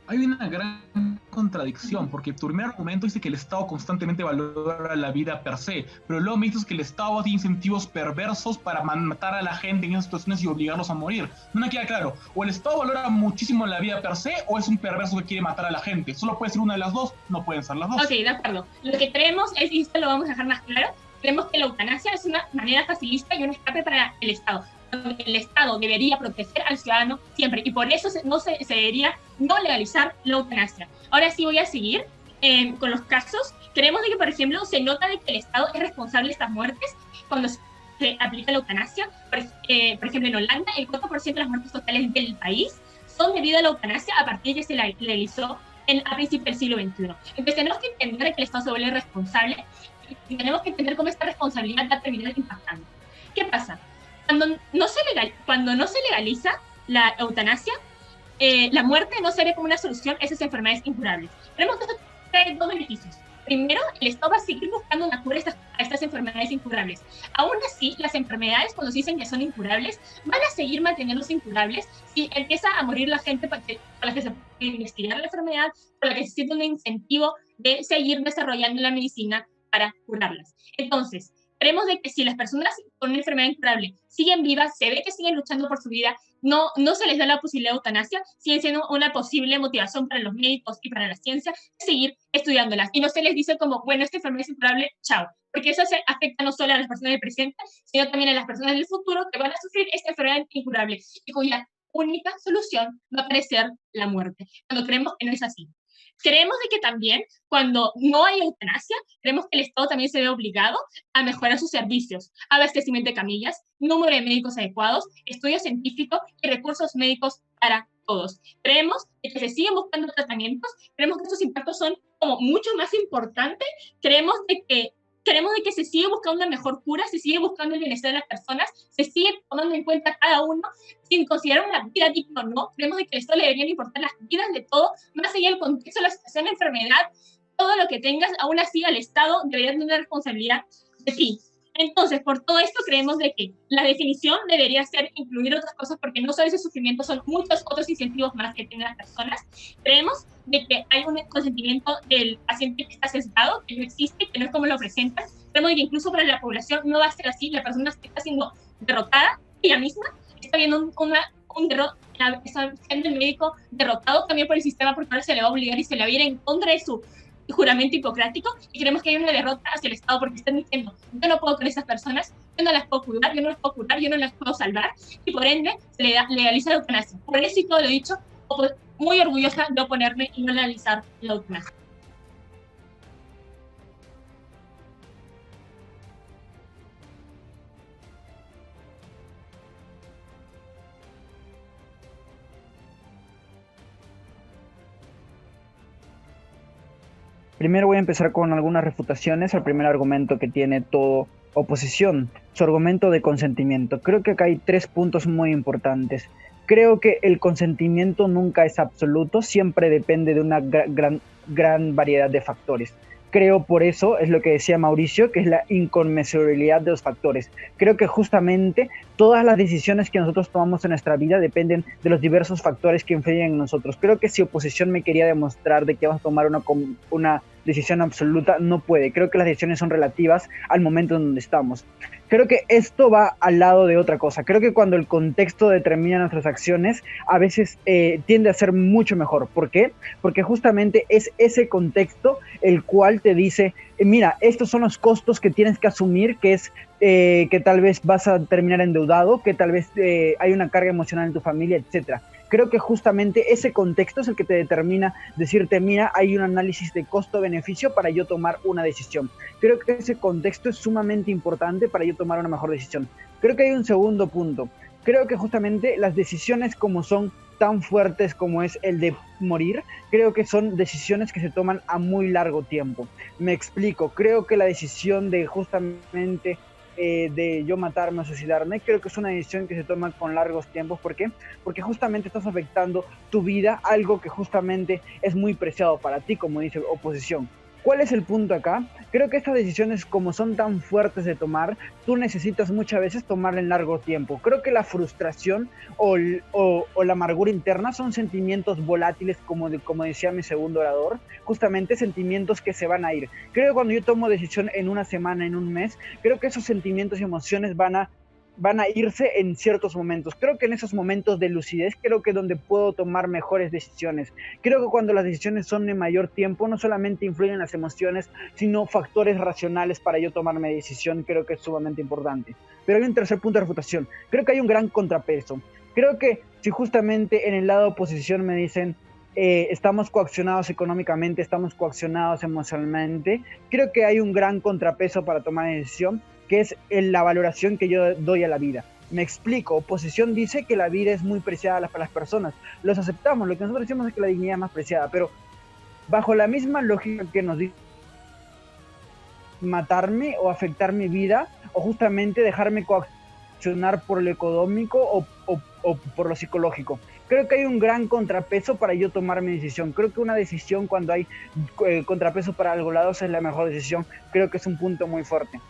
Hay una gran contradicción, porque tu primer argumento dice que el Estado constantemente valora la vida per se, pero luego me dices que el Estado tiene incentivos perversos para matar a la gente en esas situaciones y obligarlos a morir. No me queda claro, o el Estado valora muchísimo la vida per se, o es un perverso que quiere matar a la gente. Solo puede ser una de las dos, no pueden ser las dos. Ok, de acuerdo. Lo que creemos es, y esto lo vamos a dejar más claro, creemos que la eutanasia es una manera facilista y un escape para el Estado. El Estado debería proteger al ciudadano siempre y por eso se debería no legalizar la eutanasia. Ahora sí voy a seguir con los casos. Creemos de que, por ejemplo, se nota de que el Estado es responsable de estas muertes cuando se aplica la eutanasia. Por ejemplo, en Holanda, el 4% de las muertes totales del país son debido a la eutanasia a partir de que se la legalizó a principios del siglo XXI. Entonces tenemos que entender que el Estado se vuelve responsable y tenemos que entender cómo esta responsabilidad va a terminar impactando. ¿Qué pasa? Cuando no se legaliza la eutanasia, la muerte no se ve como una solución a esas enfermedades incurables. Tenemos que traer dos beneficios. Primero, el Estado va a seguir buscando una cura a estas enfermedades incurables. Aún así, las enfermedades, cuando se dicen que son incurables, van a seguir manteniéndose incurables si empieza a morir la gente por la que se puede investigar la enfermedad, por la que se siente un incentivo de seguir desarrollando la medicina para curarlas. Entonces, creemos de que si las personas con una enfermedad incurable siguen vivas, se ve que siguen luchando por su vida, no se les da la posibilidad de eutanasia, sigue siendo una posible motivación para los médicos y para la ciencia de seguir estudiándolas. Y no se les dice como, bueno, esta enfermedad es incurable, chao. Porque eso afecta no solo a las personas del presente, sino también a las personas del futuro que van a sufrir esta enfermedad incurable y cuya única solución va a parecer la muerte, cuando creemos que no es así. Creemos de que también, cuando no hay eutanasia, creemos que el Estado también se ve obligado a mejorar sus servicios, abastecimiento de camillas, número de médicos adecuados, estudios científicos y recursos médicos para todos. Creemos que se siguen buscando tratamientos, creemos que estos impactos son como mucho más importantes, creemos de que se sigue buscando una mejor cura, se sigue buscando el bienestar de las personas, se sigue tomando en cuenta cada uno sin considerar una vida digna o no. Creemos de que el Estado le deberían importar las vidas de todos, más allá del contexto de la situación de enfermedad, todo lo que tengas, aún así al Estado debería tener una responsabilidad de ti. Entonces, por todo esto creemos de que la definición debería ser incluir otras cosas, porque no solo ese sufrimiento, son muchos otros incentivos más que tienen las personas. Creemos de que hay un consentimiento del paciente que está sesgado, que no existe, que no es como lo presentan. Creemos de que incluso para la población no va a ser así, la persona está siendo derrotada, ella misma está viendo está siendo el médico derrotado también por el sistema, porque ahora se le va a obligar y se le va a ir en contra de su juramento hipocrático, y creemos que hay una derrota hacia el Estado porque están diciendo, yo no puedo con esas personas, yo no las puedo cuidar, yo no las puedo curar, yo no las puedo salvar, y por ende se le legaliza la eutanasia. Por eso y todo lo dicho, muy orgullosa de oponerme y no legalizar la eutanasia. Primero voy a empezar con algunas refutaciones al primer argumento que tiene toda oposición, su argumento de consentimiento. Creo que acá hay 3 puntos muy importantes. Creo que el consentimiento nunca es absoluto, siempre depende de una gran variedad de factores. Creo por eso, es lo que decía Mauricio, que es la inconmensurabilidad de los factores. Creo que justamente todas las decisiones que nosotros tomamos en nuestra vida dependen de los diversos factores que influyen en nosotros. Creo que si oposición me quería demostrar de que vamos a tomar una decisión absoluta, no puede. Creo que las decisiones son relativas al momento en donde estamos. Creo que esto va al lado de otra cosa. Creo que cuando el contexto determina nuestras acciones, a veces tiende a ser mucho mejor. ¿Por qué? Porque justamente es ese contexto el cual te dice, mira, estos son los costos que tienes que asumir, que es que tal vez vas a terminar endeudado, que tal vez hay una carga emocional en tu familia, etcétera. Creo que justamente ese contexto es el que te determina decirte, mira, hay un análisis de costo-beneficio para yo tomar una decisión. Creo que ese contexto es sumamente importante para yo tomar una mejor decisión. Creo que hay un segundo punto. Creo que justamente las decisiones como son tan fuertes como es el de morir, creo que son decisiones que se toman a muy largo tiempo. Me explico, creo que la decisión de justamente de yo matarme o suicidarme, creo que es una decisión que se toma con largos tiempos. ¿Por qué? Porque justamente estás afectando tu vida, algo que justamente es muy preciado para ti, como dice oposición. ¿Cuál es el punto acá? Creo que estas decisiones, como son tan fuertes de tomar, tú necesitas muchas veces tomarla en largo tiempo. Creo que la frustración o la amargura interna son sentimientos volátiles, como decía mi segundo orador, justamente sentimientos que se van a ir. Creo que cuando yo tomo decisión en una semana, en un mes, creo que esos sentimientos y emociones van a irse en ciertos momentos. Creo que en esos momentos de lucidez, creo que es donde puedo tomar mejores decisiones. Creo que cuando las decisiones son de mayor tiempo, no solamente influyen las emociones, sino factores racionales para yo tomar mi decisión, creo que es sumamente importante. Pero hay un tercer punto de refutación. Creo que hay un gran contrapeso. Creo que si justamente en el lado de oposición me dicen, estamos coaccionados económicamente, estamos coaccionados emocionalmente, creo que hay un gran contrapeso para tomar una decisión, que es la valoración que yo doy a la vida. Me explico, oposición dice que la vida es muy preciada para las personas, los aceptamos, lo que nosotros decimos es que la dignidad es más preciada, pero bajo la misma lógica que nos dice matarme o afectar mi vida, o justamente dejarme coaccionar por lo económico o por lo psicológico. Creo que hay un gran contrapeso para yo tomar mi decisión. Creo que una decisión cuando hay contrapeso para algo lado es la mejor decisión. Creo que es un punto muy fuerte.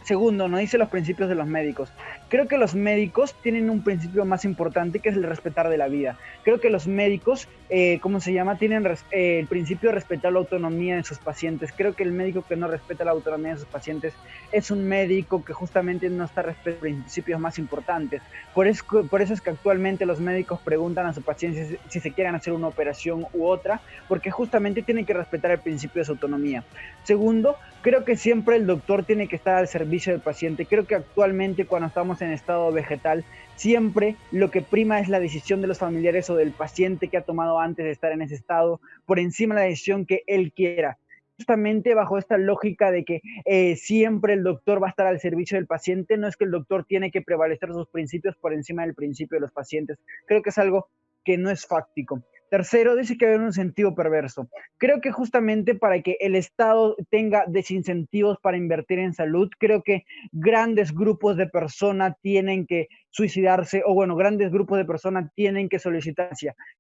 Segundo, no dice los principios de los médicos. Creo que los médicos tienen un principio más importante, que es el respetar de la vida. Creo que los médicos, tienen el principio de respetar la autonomía de sus pacientes. Creo que el médico que no respeta la autonomía de sus pacientes es un médico que justamente no está respetando los principios más importantes. Por eso es que actualmente los médicos preguntan a sus pacientes si se quieren hacer una operación u otra, porque justamente tienen que respetar el principio de su autonomía. Segundo, Creo que siempre el doctor tiene que estar al servicio del paciente. Creo que actualmente cuando estamos en estado vegetal, siempre lo que prima es la decisión de los familiares o del paciente que ha tomado antes de estar en ese estado, por encima de la decisión que él quiera. Justamente bajo esta lógica de que siempre el doctor va a estar al servicio del paciente, no es que el doctor tiene que prevalecer sus principios por encima del principio de los pacientes. Creo que es algo que no es fáctico. Tercero, dice que hay un sentido perverso. Creo que justamente para que el Estado tenga desincentivos para invertir en salud, creo que grandes grupos de personas tienen que suicidarse, o bueno, grandes grupos de personas tienen que solicitar.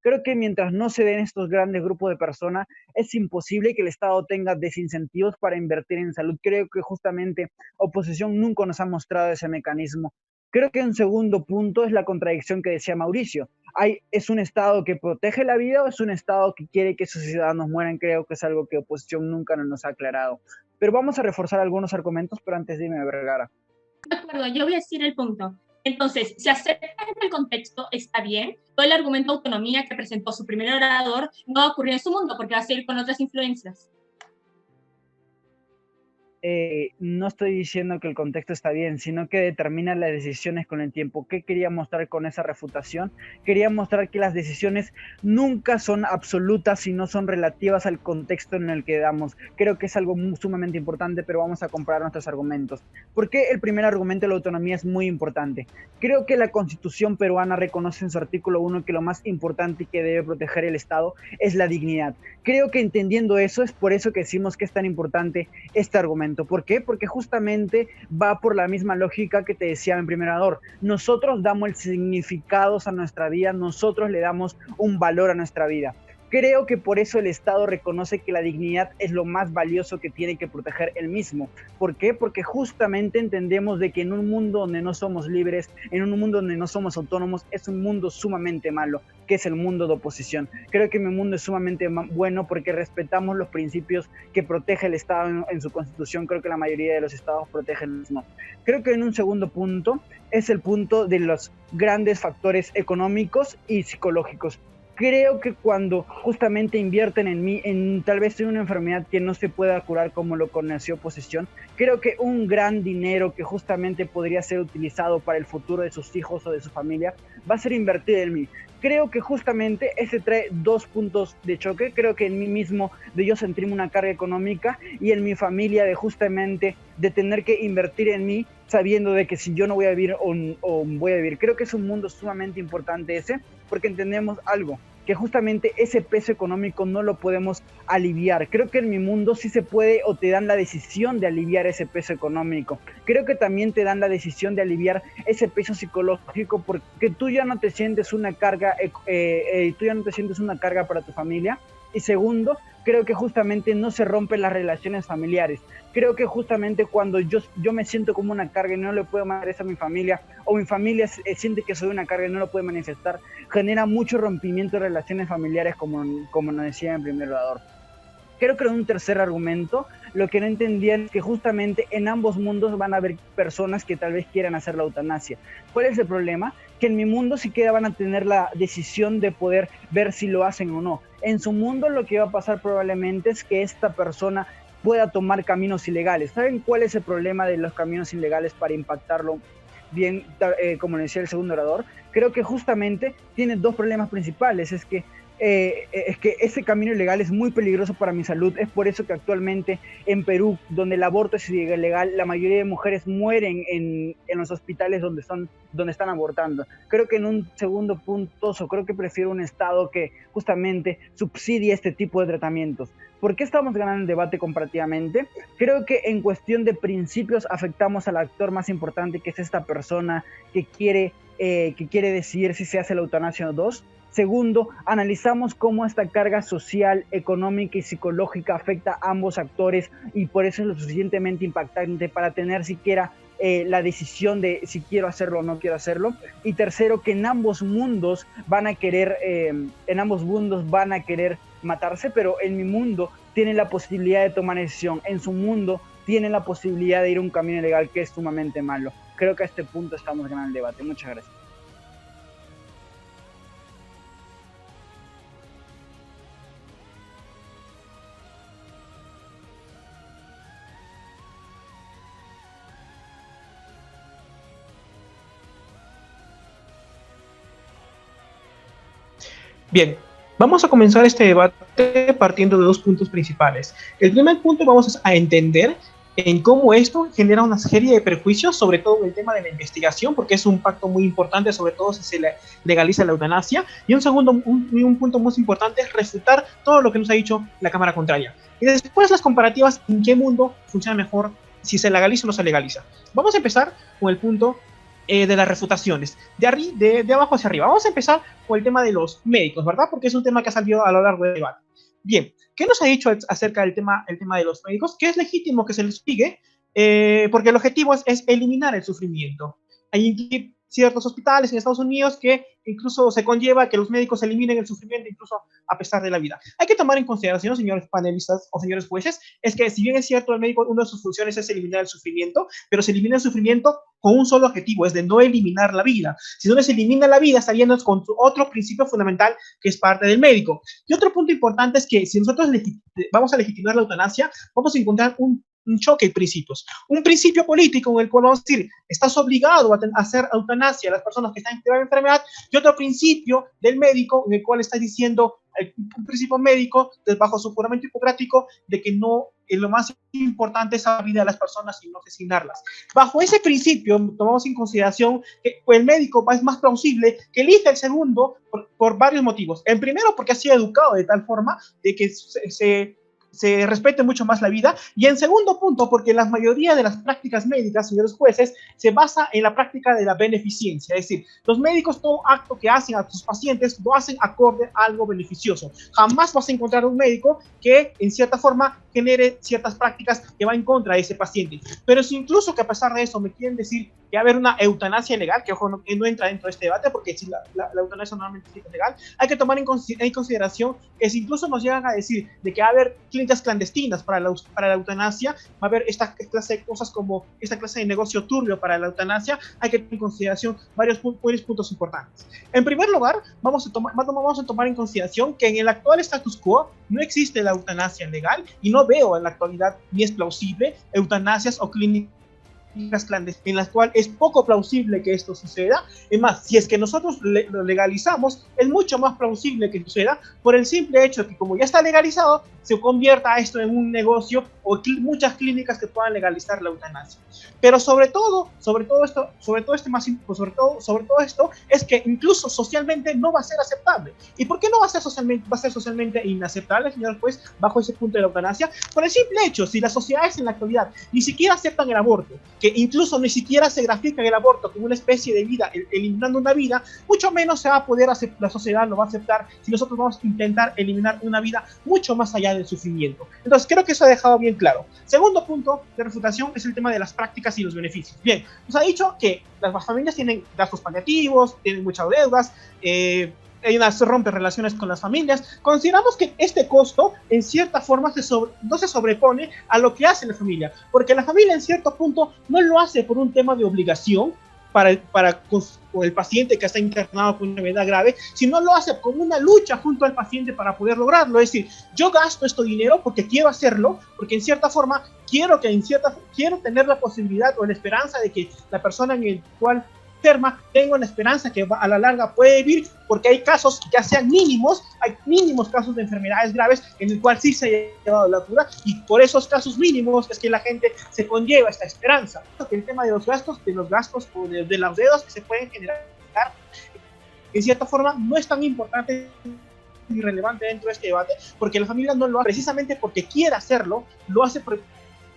Creo que mientras no se den estos grandes grupos de personas, es imposible que el Estado tenga desincentivos para invertir en salud. Creo que justamente oposición nunca nos ha mostrado ese mecanismo. Creo que un segundo punto es la contradicción que decía Mauricio. ¿Es un Estado que protege la vida o es un Estado que quiere que sus ciudadanos mueran? Creo que es algo que oposición nunca nos ha aclarado. Pero vamos a reforzar algunos argumentos, pero antes dime, Vergara. De acuerdo, yo voy a decir el punto. Entonces, si aceptan el contexto, está bien. Todo el argumento de autonomía que presentó su primer orador no va a ocurrir en su mundo porque va a seguir con otras influencias. No estoy diciendo que el contexto está bien, sino que determina las decisiones con el tiempo. ¿Qué quería mostrar con esa refutación? Quería mostrar que las decisiones nunca son absolutas, sino son relativas al contexto en el que damos. Creo que es algo sumamente importante, pero vamos a comparar nuestros argumentos. ¿Por qué el primer argumento de la autonomía es muy importante? Creo que la Constitución peruana reconoce en su artículo 1 que lo más importante que debe proteger el Estado es la dignidad. Creo que entendiendo eso, es por eso que decimos que es tan importante este argumento. ¿Por qué? Porque justamente va por la misma lógica que te decía en primer orador. Nosotros damos el significado a nuestra vida, nosotros le damos un valor a nuestra vida. Creo que por eso el Estado reconoce que la dignidad es lo más valioso que tiene que proteger él mismo. ¿Por qué? Porque justamente entendemos de que en un mundo donde no somos libres, en un mundo donde no somos autónomos, es un mundo sumamente malo, que es el mundo de oposición. Creo que mi mundo es sumamente bueno porque respetamos los principios que protege el Estado en su Constitución. Creo que la mayoría de los estados protegen el mismo. Creo que en un segundo punto es el punto de los grandes factores económicos y psicológicos. Creo que cuando justamente invierten en mí, tal vez en una enfermedad que no se pueda curar como lo conoció oposición, creo que un gran dinero que justamente podría ser utilizado para el futuro de sus hijos o de su familia va a ser invertido en mí. Creo que justamente ese trae dos puntos de choque. Creo que en mí mismo de yo sentirme una carga económica y en mi familia de justamente de tener que invertir en mí sabiendo de que si yo no voy a vivir o voy a vivir. Creo que es un mundo sumamente importante ese, porque entendemos algo, que justamente ese peso económico no lo podemos aliviar. Creo que en mi mundo sí se puede o te dan la decisión de aliviar ese peso económico. Creo que también te dan la decisión de aliviar ese peso psicológico porque tú ya no te sientes una carga, para tu familia. Y segundo, creo que justamente no se rompen las relaciones familiares. Creo que justamente cuando yo me siento como una carga y no le puedo mandar eso a mi familia, o mi familia siente que soy una carga y no lo puede manifestar, genera mucho rompimiento de relaciones familiares, como nos decía en primer orador. Creo que en un tercer argumento, lo que no entendían es que justamente en ambos mundos van a haber personas que tal vez quieran hacer la eutanasia. ¿Cuál es el problema? Que en mi mundo sí que van a tener la decisión de poder ver si lo hacen o no. En su mundo lo que va a pasar probablemente es que esta persona pueda tomar caminos ilegales. ¿Saben cuál es el problema de los caminos ilegales para impactarlo bien, como decía el segundo orador? Creo que justamente tiene dos problemas principales. Es que ese camino ilegal es muy peligroso para mi salud. Es por eso que actualmente en Perú, donde el aborto es ilegal, la mayoría de mujeres mueren en los hospitales donde están abortando. Creo que en un segundo punto, creo que prefiero un Estado que justamente subsidie este tipo de tratamientos. ¿Por qué estamos ganando el debate comparativamente? Creo que en cuestión de principios afectamos al actor más importante, que es esta persona que quiere decidir si se hace la eutanasia o no. Segundo, analizamos cómo esta carga social, económica y psicológica afecta a ambos actores y por eso es lo suficientemente impactante para tener siquiera la decisión de si quiero hacerlo o no quiero hacerlo. Y tercero, que en ambos mundos van a querer matarse, pero en mi mundo tienen la posibilidad de tomar decisión. En su mundo tienen la posibilidad de ir a un camino ilegal que es sumamente malo. Creo que a este punto estamos ganando el debate. Muchas gracias. Bien, vamos a comenzar este debate partiendo de dos puntos principales. El primer punto, vamos a entender en cómo esto genera una serie de perjuicios, sobre todo en el tema de la investigación, porque es un pacto muy importante, sobre todo si se legaliza la eutanasia. Y un segundo, un punto muy importante es refutar todo lo que nos ha dicho la Cámara contraria. Y después las comparativas en qué mundo funciona mejor, si se legaliza o no se legaliza. Vamos a empezar con el punto de las refutaciones, de abajo hacia arriba. Vamos a empezar con el tema de los médicos, ¿verdad? Porque es un tema que ha salido a lo largo del debate. Bien, ¿qué nos ha dicho acerca del tema de los médicos? Que es legítimo que se les sigue, porque el objetivo es eliminar el sufrimiento. Hay ciertos hospitales en Estados Unidos que incluso se conlleva que los médicos eliminen el sufrimiento incluso a pesar de la vida. Hay que tomar en consideración, señores panelistas o señores jueces, es que si bien es cierto el médico, una de sus funciones es eliminar el sufrimiento, pero se elimina el sufrimiento con un solo objetivo, es de no eliminar la vida. Si no se elimina la vida, estaríamos con otro principio fundamental que es parte del médico. Y otro punto importante es que si nosotros vamos a legitimar la eutanasia, vamos a encontrar un choque de principios. Un principio político en el cual vamos a decir, estás obligado a hacer eutanasia a las personas que están en grave enfermedad, y otro principio del médico en el cual estás diciendo, un principio médico, bajo su juramento hipocrático, de que no, lo más importante es la vida de las personas y no asesinarlas. Bajo ese principio, tomamos en consideración que el médico es más plausible que elija el segundo por varios motivos. El primero, porque ha sido educado de tal forma de que se respete mucho más la vida, y en segundo punto, porque la mayoría de las prácticas médicas, señores jueces, se basa en la práctica de la beneficencia, es decir, los médicos todo acto que hacen a sus pacientes lo hacen acorde a algo beneficioso. Jamás vas a encontrar un médico que en cierta forma genere ciertas prácticas que va en contra de ese paciente. Pero si incluso que a pesar de eso me quieren decir que va a haber una eutanasia ilegal, que ojo, no entra dentro de este debate, porque si la eutanasia normalmente es ilegal, hay que tomar en consideración que si incluso nos llegan a decir de que va a haber clínicas clandestinas para la eutanasia, va a haber esta clase de cosas como esta clase de negocio turbio para la eutanasia, hay que tener en consideración varios puntos importantes. En primer lugar, vamos a tomar en consideración que en el actual status quo no existe la eutanasia legal, y no veo en la actualidad ni es plausible eutanasias o clínicas clandestinas en las cuales es poco plausible que esto suceda. Es más, si es que nosotros lo legalizamos, es mucho más plausible que suceda por el simple hecho de que como ya está legalizado, se convierta esto en un negocio o muchas clínicas que puedan legalizar la eutanasia. Pero sobre todo esto es que incluso socialmente no va a ser aceptable. ¿Y por qué no va a ser socialmente inaceptable, señor juez, bajo ese punto de la eutanasia? Por el simple hecho, si las sociedades en la actualidad ni siquiera aceptan el aborto, que incluso ni siquiera se grafica el aborto como una especie de vida, eliminando una vida, mucho menos se va a poder la sociedad lo va a aceptar si nosotros vamos a intentar eliminar una vida mucho más allá del sufrimiento. Entonces creo que eso ha dejado bien claro. Segundo punto de refutación es el tema de las prácticas y los beneficios. Bien, nos ha dicho que las familias tienen gastos paliativos, tienen muchas deudas, se rompen relaciones con las familias. Consideramos que este costo en cierta forma no se sobrepone a lo que hace la familia, porque la familia en cierto punto no lo hace por un tema de obligación para el paciente que está internado con una enfermedad grave, sino lo hace con una lucha junto al paciente para poder lograrlo. Es decir, yo gasto este dinero porque quiero hacerlo, porque en cierta forma quiero tener la posibilidad o la esperanza de que la persona en el cual enferma tengo la esperanza que a la larga puede vivir, porque hay casos que ya sean mínimos, hay mínimos casos de enfermedades graves en el cual sí se ha llevado la cura, y por esos casos mínimos es que la gente se conlleva esta esperanza. El tema de los gastos o de las deudas que se pueden generar, en cierta forma no es tan importante ni relevante dentro de este debate, porque la familia no lo hace precisamente porque quiere hacerlo, lo hace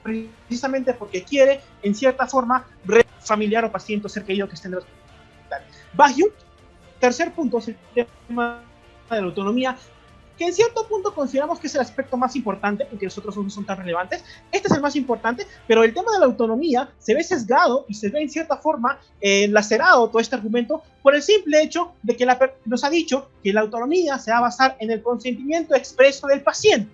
precisamente porque quiere, en cierta forma, familiar o paciente o ser querido que esté en el hospital. Bajo tercer punto es el tema de la autonomía, que en cierto punto consideramos que es el aspecto más importante, porque los otros no son tan relevantes. Este es el más importante, pero el tema de la autonomía se ve sesgado y se ve en cierta forma lacerado todo este argumento por el simple hecho de que nos ha dicho que la autonomía se va a basar en el consentimiento expreso del paciente.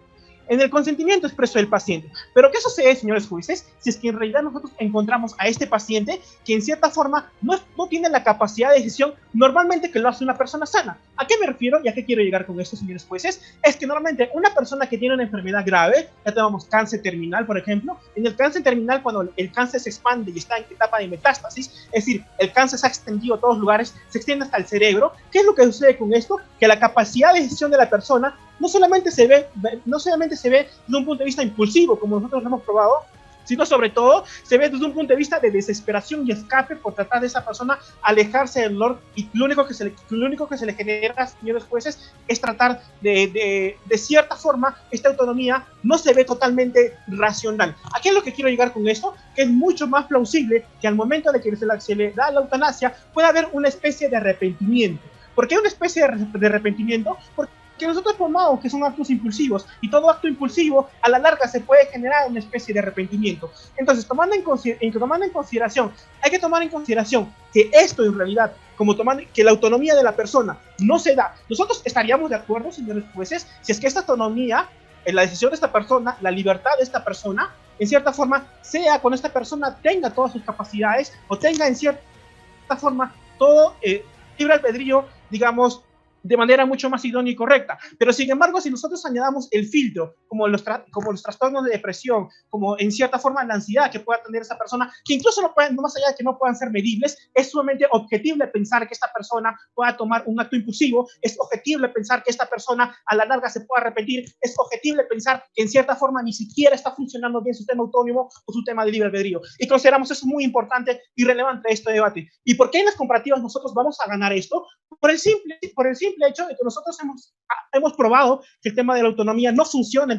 en el consentimiento expreso del paciente. Pero ¿qué sucede, señores jueces, si es que en realidad nosotros encontramos a este paciente que en cierta forma no tiene la capacidad de decisión normalmente que lo hace una persona sana? ¿A qué me refiero y a qué quiero llegar con esto, señores jueces? Es que normalmente una persona que tiene una enfermedad grave, ya tenemos cáncer terminal, por ejemplo, en el cáncer terminal, cuando el cáncer se expande y está en etapa de metástasis, es decir, el cáncer se ha extendido a todos lugares, se extiende hasta el cerebro. ¿Qué es lo que sucede con esto? Que la capacidad de decisión de la persona no solamente se ve desde un punto de vista impulsivo, como nosotros lo hemos probado, sino sobre todo se ve desde un punto de vista de desesperación y escape por tratar de esa persona alejarse del dolor, y lo único que se le genera, señores jueces, es tratar de cierta forma, esta autonomía no se ve totalmente racional. ¿A qué es lo que quiero llegar con esto? Que es mucho más plausible que al momento de que se le da la eutanasia pueda haber una especie de arrepentimiento. ¿Por qué una especie de arrepentimiento? Porque nosotros formamos que son actos impulsivos, y todo acto impulsivo a la larga se puede generar una especie de arrepentimiento. Entonces, hay que tomar en consideración que esto en realidad, que la autonomía de la persona no se da. Nosotros estaríamos de acuerdo, señores jueces, si es que esta autonomía, en la decisión de esta persona, la libertad de esta persona, en cierta forma, sea cuando esta persona tenga todas sus capacidades, o tenga en cierta forma todo libre albedrío, digamos, de manera mucho más idónea y correcta. Pero sin embargo, si nosotros añadamos el filtro, como los trastornos de depresión, como en cierta forma la ansiedad que pueda tener esa persona, que incluso no más allá de que no puedan ser medibles, es sumamente objetible pensar que esta persona pueda tomar un acto impulsivo, es objetible pensar que esta persona a la larga se pueda arrepentir, es objetible pensar que en cierta forma ni siquiera está funcionando bien su tema autónomo o su tema de libre albedrío. Y consideramos eso muy importante y relevante a este debate. ¿Y por qué en las comparativas nosotros vamos a ganar esto? Por el simple hecho de que nosotros hemos probado que el tema de la autonomía no funciona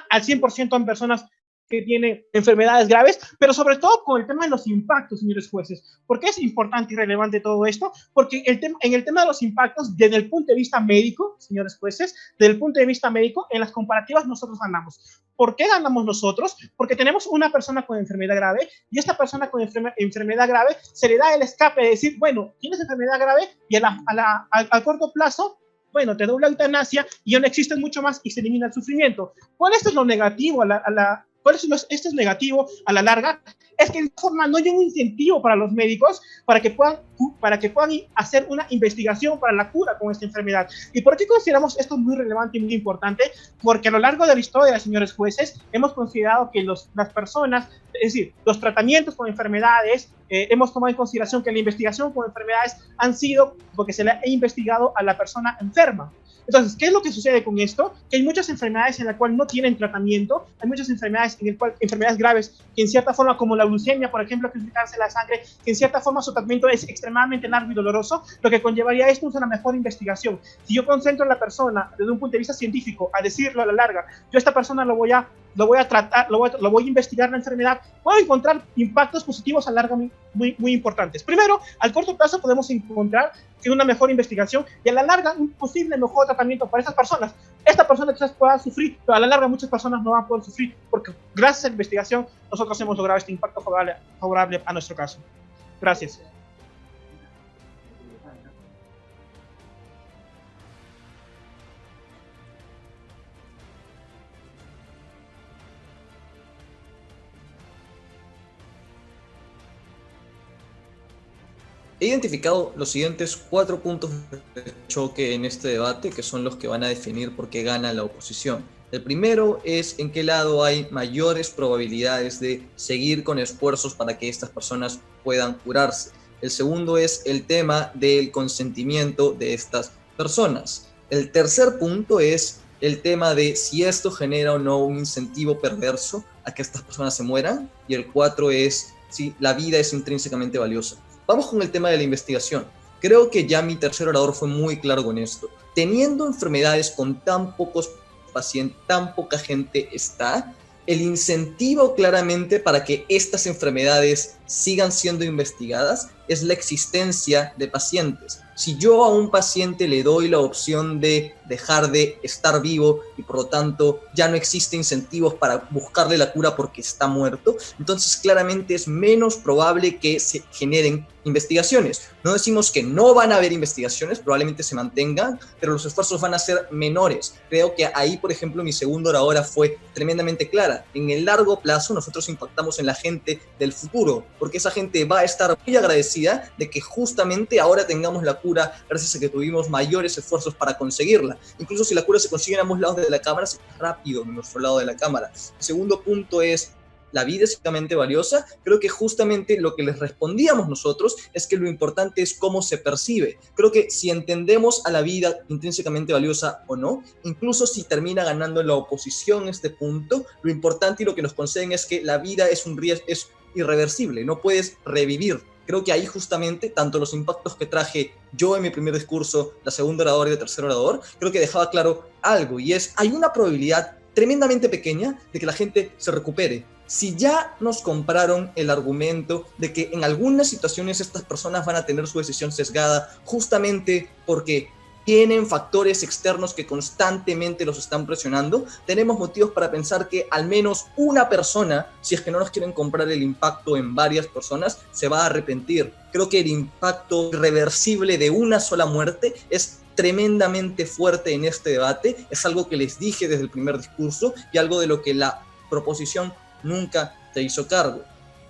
al 100% en personas que tienen enfermedades graves, pero sobre todo con el tema de los impactos, señores jueces. ¿Por qué es importante y relevante todo esto? Porque en el tema de los impactos, desde el punto de vista médico, señores jueces, desde el punto de vista médico, en las comparativas nosotros ganamos. ¿Por qué ganamos nosotros? Porque tenemos una persona con enfermedad grave, y esta persona con enfermedad grave se le da el escape de decir, bueno, tienes enfermedad grave, y a corto plazo, bueno, te doy la eutanasia y ya no existe mucho más y se elimina el sufrimiento. ¿Cuál es lo negativo esto es negativo a la larga? Es que en forma no hay un incentivo para los médicos para que puedan hacer una investigación para la cura con esta enfermedad. ¿Y por qué consideramos esto muy relevante y muy importante? Porque a lo largo de la historia, señores jueces, hemos considerado que las personas, es decir, los tratamientos con enfermedades, hemos tomado en consideración que la investigación con enfermedades han sido porque se le ha investigado a la persona enferma. Entonces, ¿qué es lo que sucede con esto? Que hay muchas enfermedades en las cuales no tienen tratamiento, hay muchas enfermedades enfermedades graves, que en cierta forma, como la leucemia, por ejemplo, que es el cáncer de la sangre, que en cierta forma su tratamiento es extremadamente largo y doloroso. Lo que conllevaría esto es una mejor investigación. Si yo concentro a la persona desde un punto de vista científico a decirlo a la larga, yo a esta persona lo voy a tratar, lo voy a investigar la enfermedad, puedo encontrar impactos positivos a larga muy importantes. Primero, al corto plazo podemos encontrar que una mejor investigación, y a la larga un posible mejor tratamiento para estas personas. Esta persona quizás pueda sufrir, pero a la larga muchas personas no van a poder sufrir, porque gracias a la investigación nosotros hemos logrado este impacto favorable a nuestro caso. Gracias. He identificado los siguientes 4 puntos de choque en este debate, que son los que van a definir por qué gana la oposición. El primero es en qué lado hay mayores probabilidades de seguir con esfuerzos para que estas personas puedan curarse. El segundo es el tema del consentimiento de estas personas. El tercer punto es el tema de si esto genera o no un incentivo perverso a que estas personas se mueran. Y el 4 es si la vida es intrínsecamente valiosa. Vamos con el tema de la investigación. Creo que ya mi tercer orador fue muy claro con esto. Teniendo enfermedades con tan pocos pacientes, tan poca gente está, el incentivo claramente para que estas enfermedades sigan siendo investigadas es la existencia de pacientes. Si yo a un paciente le doy la opción de dejar de estar vivo y por lo tanto ya no existen incentivos para buscarle la cura porque está muerto, entonces claramente es menos probable que se generen investigaciones. No decimos que no van a haber investigaciones, probablemente se mantengan, pero los esfuerzos van a ser menores. Creo que ahí, por ejemplo, mi segunda oradora fue tremendamente clara. En el largo plazo nosotros impactamos en la gente del futuro, porque esa gente va a estar muy agradecida de que justamente ahora tengamos la cura gracias a que tuvimos mayores esfuerzos para conseguirla. Incluso si la cura se consigue en ambos lados de la cámara, se va rápido en nuestro lado de la cámara. El segundo punto es: la vida es sumamente valiosa. Creo que justamente lo que les respondíamos nosotros es que lo importante es cómo se percibe. Creo que si entendemos a la vida intrínsecamente valiosa o no, incluso si termina ganando en la oposición este punto, lo importante y lo que nos conceden es que la vida es un riesgo, es irreversible, no puedes revivir. Creo que ahí justamente, tanto los impactos que traje yo en mi primer discurso, la segunda oradora y el tercer orador, creo que dejaba claro algo, y es, hay una probabilidad tremendamente pequeña de que la gente se recupere. Si ya nos compraron el argumento de que en algunas situaciones estas personas van a tener su decisión sesgada justamente porque tienen factores externos que constantemente los están presionando, tenemos motivos para pensar que al menos una persona, si es que no nos quieren comprar el impacto en varias personas, se va a arrepentir. Creo que el impacto irreversible de una sola muerte es tremendamente fuerte en este debate. Es algo que les dije desde el primer discurso y algo de lo que la proposición nunca se hizo cargo.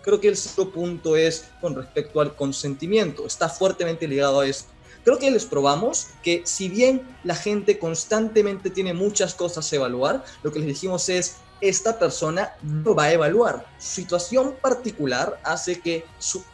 Creo que el segundo punto es con respecto al consentimiento. Está fuertemente ligado a esto. Creo que les probamos que si bien la gente constantemente tiene muchas cosas a evaluar, lo que les dijimos es: esta persona no va a evaluar. Su situación particular hace que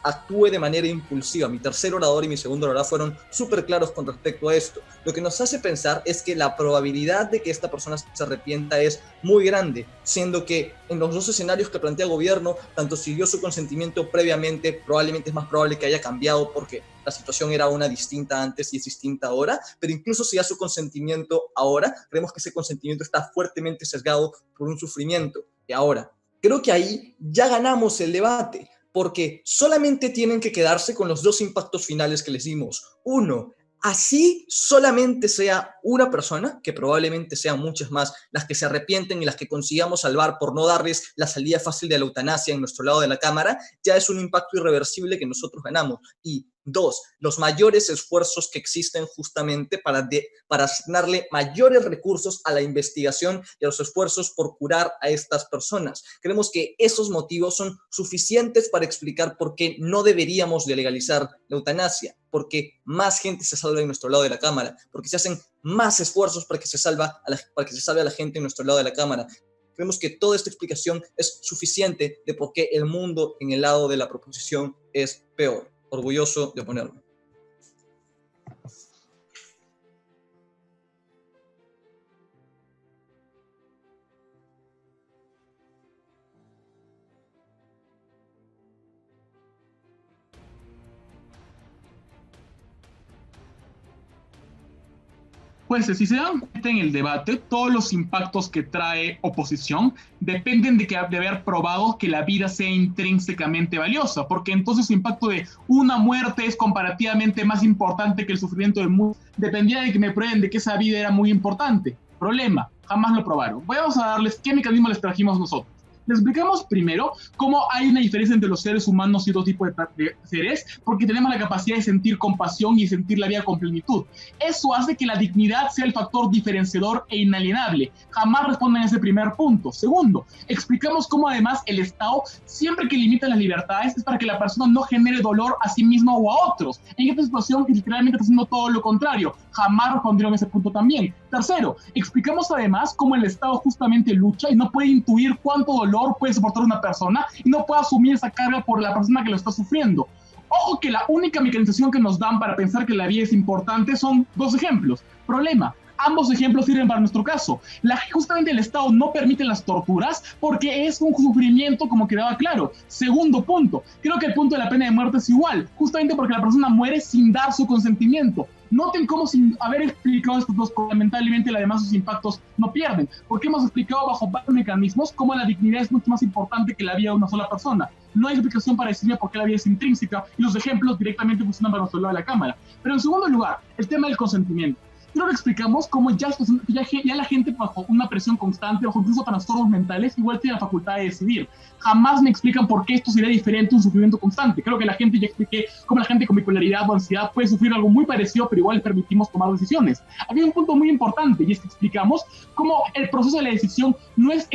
actúe de manera impulsiva. Mi tercer orador y mi segundo orador fueron súper claros con respecto a esto. Lo que nos hace pensar es que la probabilidad de que esta persona se arrepienta es muy grande, siendo que en los dos escenarios que plantea el gobierno, tanto si dio su consentimiento previamente, probablemente es más probable que haya cambiado porque la situación era una distinta antes y es distinta ahora, pero incluso si da su consentimiento ahora, creemos que ese consentimiento está fuertemente sesgado por un sufrimiento. Y ahora, creo que ahí ya ganamos el debate, porque solamente tienen que quedarse con los dos impactos finales que les dimos. Uno, así solamente sea una persona, que probablemente sean muchas más las que se arrepienten y las que consigamos salvar por no darles la salida fácil de la eutanasia en nuestro lado de la cámara, ya es un impacto irreversible que nosotros ganamos. Y dos, los mayores esfuerzos que existen justamente para asignarle mayores recursos a la investigación y a los esfuerzos por curar a estas personas. Creemos que esos motivos son suficientes para explicar por qué no deberíamos de legalizar la eutanasia, porque más gente se salva en nuestro lado de la cámara, porque se hacen más esfuerzos para que se salve a la gente en nuestro lado de la cámara. Creemos que toda esta explicación es suficiente de por qué el mundo en el lado de la proposición es peor. Orgulloso de oponerme. Pues si se dan cuenta en el debate, todos los impactos que trae oposición dependen de haber probado que la vida sea intrínsecamente valiosa, porque entonces el impacto de una muerte es comparativamente más importante que el sufrimiento de muchos. Dependía de que me prueben de que esa vida era muy importante. Problema, jamás lo probaron. Vamos a darles qué mecanismo les trajimos nosotros. Les explicamos primero cómo hay una diferencia entre los seres humanos y otro tipo de seres, porque tenemos la capacidad de sentir compasión y sentir la vida con plenitud. Eso hace que la dignidad sea el factor diferenciador e inalienable. Jamás responden a ese primer punto. Segundo, explicamos cómo además el Estado, siempre que limita las libertades, es para que la persona no genere dolor a sí misma o a otros. En esta situación, literalmente está haciendo todo lo contrario. Jamás respondieron a ese punto también. Tercero, explicamos además cómo el Estado justamente lucha y no puede intuir cuánto dolor puede soportar una persona y no puede asumir esa carga por la persona que lo está sufriendo. Ojo que la única mecanización que nos dan para pensar que la vida es importante son dos ejemplos. Problema, ambos ejemplos sirven para nuestro caso. Justamente el Estado no permite las torturas porque es un sufrimiento, como quedaba claro. Segundo punto, creo que el punto de la pena de muerte es igual, justamente porque la persona muere sin dar su consentimiento. Noten cómo, sin haber explicado estos dos, lamentablemente además sus impactos no pierden, porque hemos explicado bajo varios mecanismos cómo la dignidad es mucho más importante que la vida de una sola persona. No hay explicación para decirme por qué la vida es intrínseca y los ejemplos directamente funcionan para nuestro lado de la cámara. Pero en segundo lugar, el tema del consentimiento. creo que explicamos cómo ya la gente bajo una presión constante, bajo incluso trastornos mentales, igual tiene la facultad de decidir. Jamás me explican por qué esto sería diferente a un sufrimiento constante. Creo que la gente ya expliqué cómo la gente con bipolaridad o ansiedad puede sufrir algo muy parecido, pero igual les permitimos tomar decisiones. Había un punto muy importante, y es que explicamos cómo el proceso de la decisión no es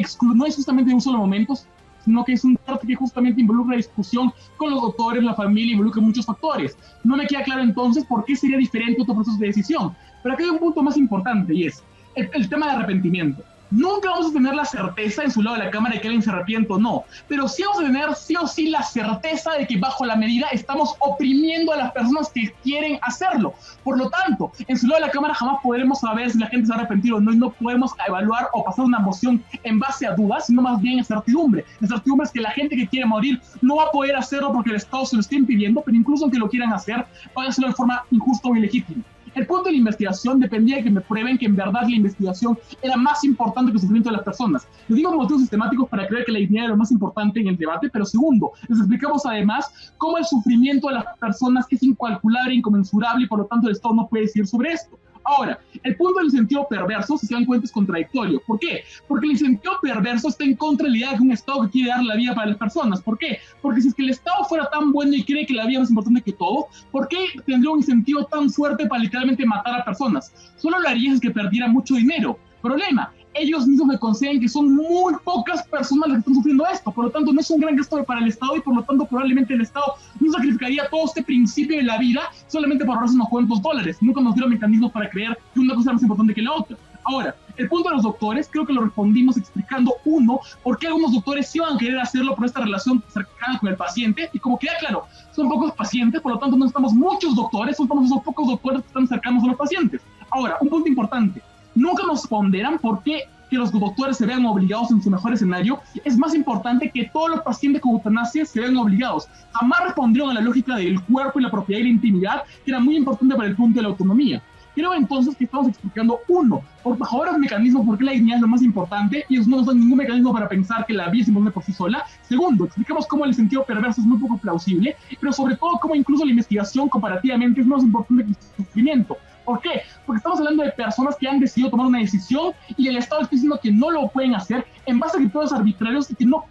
justamente de un solo momento, sino que es un parte que justamente involucra discusión con los doctores, la familia, involucra muchos factores. No me queda claro entonces por qué sería diferente otro proceso de decisión. Pero aquí hay un punto más importante, y es el tema de arrepentimiento. Nunca vamos a tener la certeza en su lado de la cámara de que alguien se arrepiente o no, pero sí vamos a tener sí o sí la certeza de que bajo la medida estamos oprimiendo a las personas que quieren hacerlo. Por lo tanto, en su lado de la cámara jamás podremos saber si la gente se ha arrepentido o no, y no podemos evaluar o pasar una moción en base a dudas, sino más bien en certidumbre. La certidumbre es que la gente que quiere morir no va a poder hacerlo porque el Estado se lo está impidiendo, pero incluso aunque lo quieran hacer, van a hacerlo de forma injusta o ilegítima. El punto de la investigación dependía de que me prueben que en verdad la investigación era más importante que el sufrimiento de las personas. Les digo motivos sistemáticos para creer que la dignidad era lo más importante en el debate, pero segundo, les explicamos además cómo el sufrimiento de las personas es incalculable, inconmensurable, y por lo tanto el Estado no puede decidir sobre esto. Ahora, el punto del incentivo perverso, si se dan cuenta, es contradictorio. ¿Por qué? Porque el incentivo perverso está en contra de la idea de un Estado que quiere dar la vida para las personas. ¿Por qué? Porque si es que el Estado fuera tan bueno y cree que la vida es más importante que todo, ¿por qué tendría un incentivo tan fuerte para literalmente matar a personas? Solo lo haría si es que perdiera mucho dinero. Problema, ellos mismos me conceden que son muy pocas personas las que están sufriendo esto, por lo tanto no es un gran gasto para el Estado, y por lo tanto probablemente el Estado no sacrificaría todo este principio de la vida solamente para ahorrarse unos cuantos dólares. Nunca nos dieron mecanismos para creer que una cosa era más importante que la otra. Ahora, el punto de los doctores, creo que lo respondimos explicando, uno, por qué algunos doctores sí van a querer hacerlo por esta relación cercana con el paciente, y como queda claro, son pocos pacientes, por lo tanto no necesitamos muchos doctores, son esos pocos doctores que están cercanos a los pacientes. Ahora, un punto importante, nunca nos ponderan por qué que los doctores se vean obligados en su mejor escenario. Es más importante que todos los pacientes con eutanasia se vean obligados. Jamás respondieron a la lógica del cuerpo y la propiedad y la intimidad, que era muy importante para el punto de la autonomía. Creo entonces que estamos explicando, uno, bajo ahora el mecanismo por qué la dignidad es lo más importante, y ellos no nos dan ningún mecanismo para pensar que la vida es importante por sí sola. Segundo, explicamos cómo el sentido perverso es muy poco plausible, pero sobre todo cómo incluso la investigación comparativamente es más importante que el sufrimiento. ¿Por qué? Porque estamos hablando de personas que han decidido tomar una decisión y el Estado está diciendo que no lo pueden hacer en base a criterios arbitrarios y que no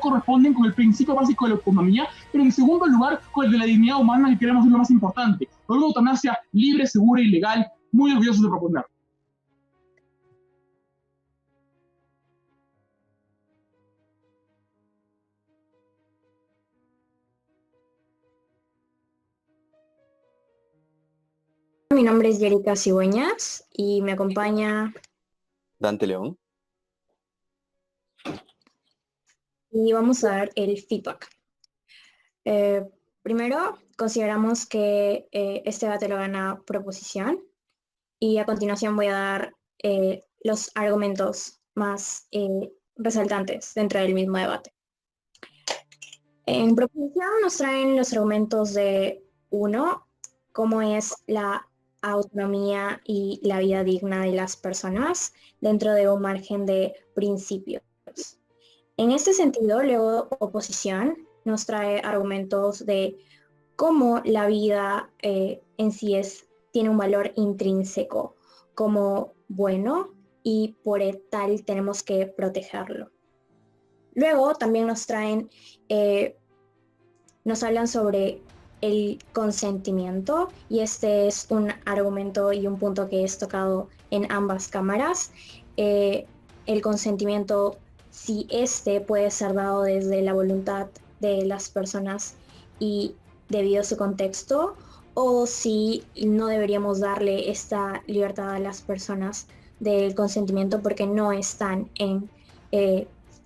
corresponden con el principio básico de la autonomía, pero en segundo lugar con el de la dignidad humana, que queremos ser lo más importante. Por una eutanasia libre, segura y legal, muy orgullosos de proponer. Mi nombre es Yerika Cigüeñas y me acompaña Dante León. Y vamos a dar el feedback. Primero, consideramos que este debate lo gana proposición, y a continuación voy a dar los argumentos más resaltantes dentro del mismo debate. En proposición nos traen los argumentos de uno, cómo es la autonomía y la vida digna de las personas dentro de un margen de principios. En este sentido, luego oposición nos trae argumentos de cómo la vida en sí tiene un valor intrínseco como bueno, y por tal tenemos que protegerlo. Luego también nos traen, nos hablan sobre el consentimiento, y este es un argumento y un punto que es tocado en ambas cámaras. El consentimiento, si puede ser dado desde la voluntad de las personas y debido a su contexto, o si no deberíamos darle esta libertad a las personas del consentimiento porque no están en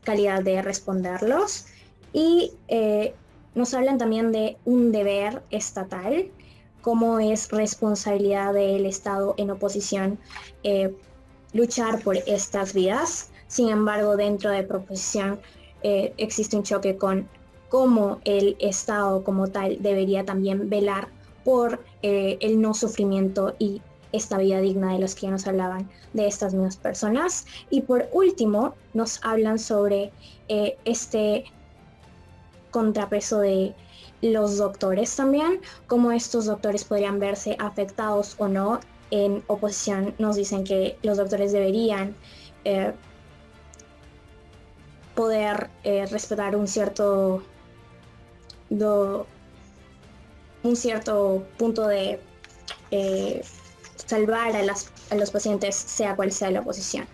calidad de responderlos. Y nos hablan también de un deber estatal, cómo es responsabilidad del Estado en oposición luchar por estas vidas. Sin embargo, dentro de proposición existe un choque con cómo el Estado como tal debería también velar por el no sufrimiento y esta vida digna de los que ya nos hablaban de estas mismas personas. Y por último, nos hablan sobre este contrapeso de los doctores también, cómo estos doctores podrían verse afectados o no en oposición nos dicen que los doctores deberían poder respetar un cierto punto de salvar a los pacientes, sea cual sea la oposición.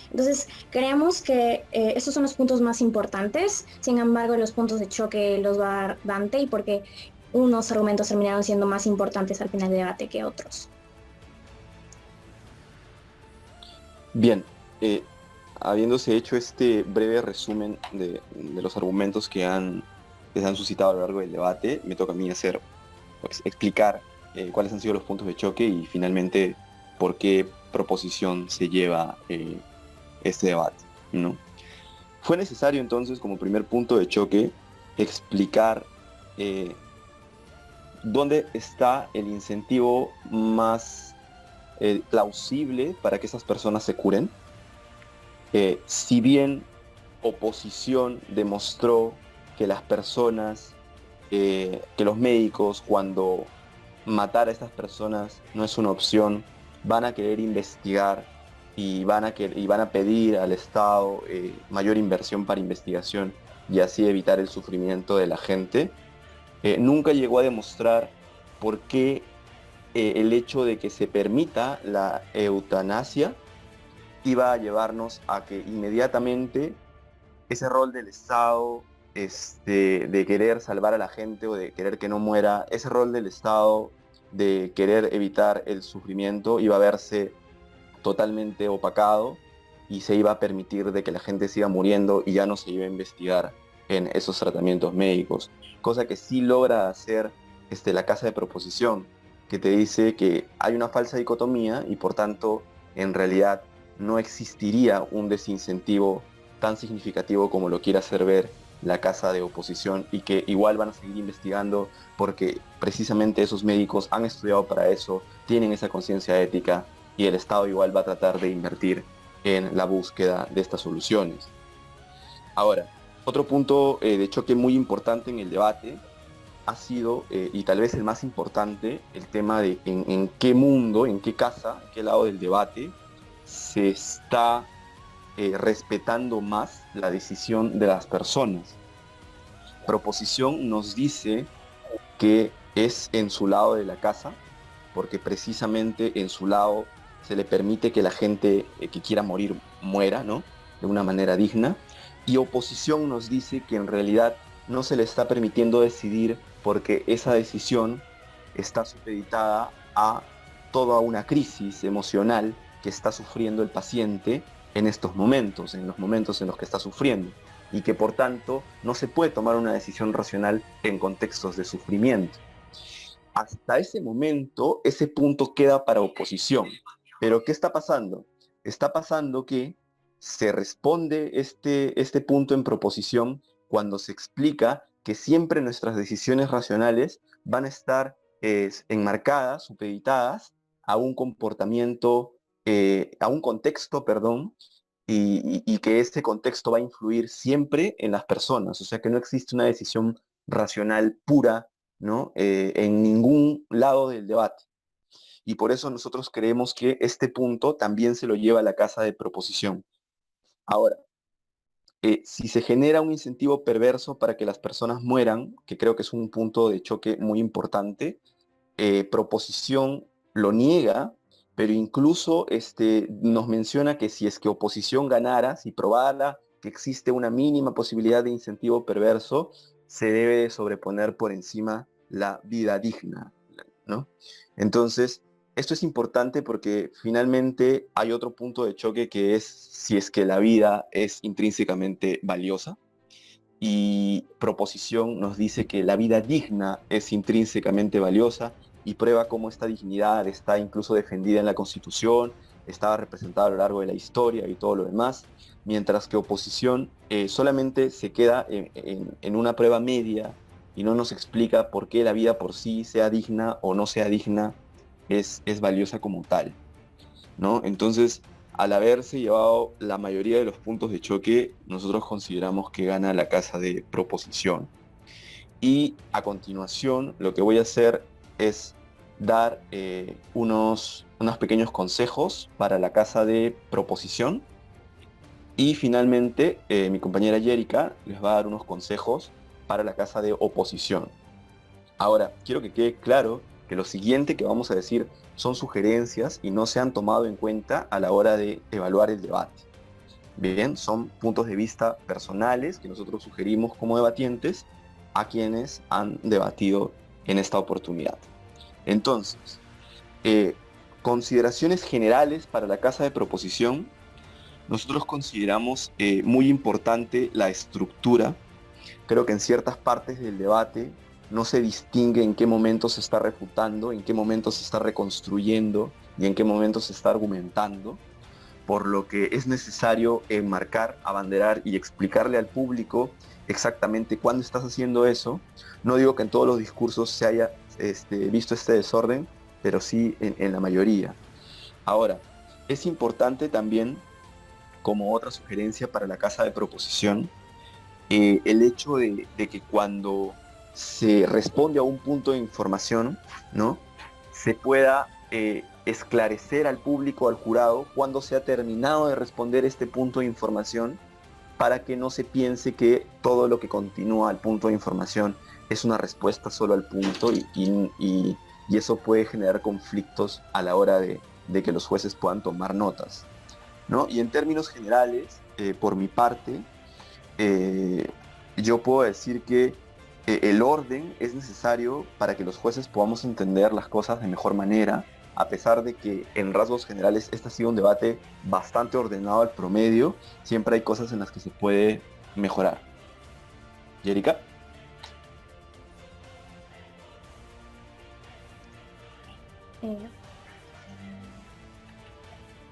Entonces, creemos que estos son los puntos más importantes. Sin embargo, los puntos de choque los va a dar Dante, y porque unos argumentos terminaron siendo más importantes al final del debate que otros. Bien, habiéndose hecho este breve resumen de los argumentos que se han suscitado a lo largo del debate, me toca a mí explicar cuáles han sido los puntos de choque y finalmente por qué proposición se lleva este debate, ¿no? Fue necesario entonces, como primer punto de choque, explicar dónde está el incentivo más plausible para que esas personas se curen. Si bien oposición demostró que las personas, que los médicos, cuando matar a estas personas no es una opción, van a querer investigar y van a pedir al Estado mayor inversión para investigación y así evitar el sufrimiento de la gente, nunca llegó a demostrar por qué el hecho de que se permita la eutanasia iba a llevarnos a que inmediatamente ese rol del Estado de querer salvar a la gente o de querer que no muera, ese rol del Estado de querer evitar el sufrimiento iba a verse totalmente opacado y se iba a permitir de que la gente siga muriendo y ya no se iba a investigar en esos tratamientos médicos, cosa que sí logra hacer la casa de proposición, que te dice que hay una falsa dicotomía y por tanto en realidad no existiría un desincentivo tan significativo como lo quiere hacer ver la casa de oposición, y que igual van a seguir investigando porque precisamente esos médicos han estudiado para eso, tienen esa conciencia ética, y el Estado igual va a tratar de invertir en la búsqueda de estas soluciones. Ahora, otro punto de choque muy importante en el debate ha sido, y tal vez el más importante, el tema de en qué mundo, en qué casa, en qué lado del debate se está respetando más la decisión de las personas. Proposición nos dice que es en su lado de la casa, porque precisamente en su lado se le permite que la gente que quiera morir muera, ¿no?, de una manera digna. Y oposición nos dice que en realidad no se le está permitiendo decidir porque esa decisión está supeditada a toda una crisis emocional que está sufriendo el paciente en estos momentos, en los momentos en los que está sufriendo, y que por tanto no se puede tomar una decisión racional en contextos de sufrimiento. Hasta ese momento, ese punto queda para oposición. Pero ¿qué está pasando? Está pasando que se responde este punto en proposición cuando se explica que siempre nuestras decisiones racionales van a estar enmarcadas, supeditadas a un comportamiento, a un contexto, y que este contexto va a influir siempre en las personas. O sea que no existe una decisión racional pura, ¿no?, en ningún lado del debate. Y por eso nosotros creemos que este punto también se lo lleva a la casa de proposición. Ahora, si se genera un incentivo perverso para que las personas mueran, que creo que es un punto de choque muy importante, proposición lo niega, pero incluso nos menciona que si es que oposición ganara, si probara que existe una mínima posibilidad de incentivo perverso, se debe sobreponer por encima la vida digna, ¿no? Entonces, esto es importante porque finalmente hay otro punto de choque, que es si es que la vida es intrínsecamente valiosa, y proposición nos dice que la vida digna es intrínsecamente valiosa, y prueba cómo esta dignidad está incluso defendida en la Constitución, estaba representada a lo largo de la historia y todo lo demás, mientras que oposición solamente se queda en una prueba media y no nos explica por qué la vida por sí, sea digna o no sea digna, es valiosa como tal, ¿no? Entonces, al haberse llevado la mayoría de los puntos de choque, nosotros consideramos que gana la casa de proposición. Y a continuación, lo que voy a hacer es dar unos unos pequeños consejos para la casa de proposición. Y finalmente, mi compañera Yerica les va a dar unos consejos para la casa de oposición. Ahora, quiero que quede claro que lo siguiente que vamos a decir son sugerencias y no se han tomado en cuenta a la hora de evaluar el debate. Bien, son puntos de vista personales que nosotros sugerimos como debatientes a quienes han debatido en esta oportunidad. Entonces, consideraciones generales para la casa de proposición. Nosotros consideramos muy importante la estructura. Creo que en ciertas partes del debate no se distingue en qué momento se está refutando, en qué momento se está reconstruyendo y en qué momento se está argumentando, por lo que es necesario enmarcar, abanderar y explicarle al público exactamente cuándo estás haciendo eso. No digo que en todos los discursos se haya visto este desorden, pero sí en la mayoría. Ahora, es importante también, como otra sugerencia para la casa de proposición, el hecho de que cuando se responde a un punto de información, ¿no?, se pueda esclarecer al público, al jurado, cuando se ha terminado de responder este punto de información, para que no se piense que todo lo que continúa al punto de información es una respuesta solo al punto y eso puede generar conflictos a la hora de que los jueces puedan tomar notas, ¿no? Y en términos generales, por mi parte, yo puedo decir que el orden es necesario para que los jueces podamos entender las cosas de mejor manera, a pesar de que en rasgos generales este ha sido un debate bastante ordenado al promedio. Siempre hay cosas en las que se puede mejorar. Yerica.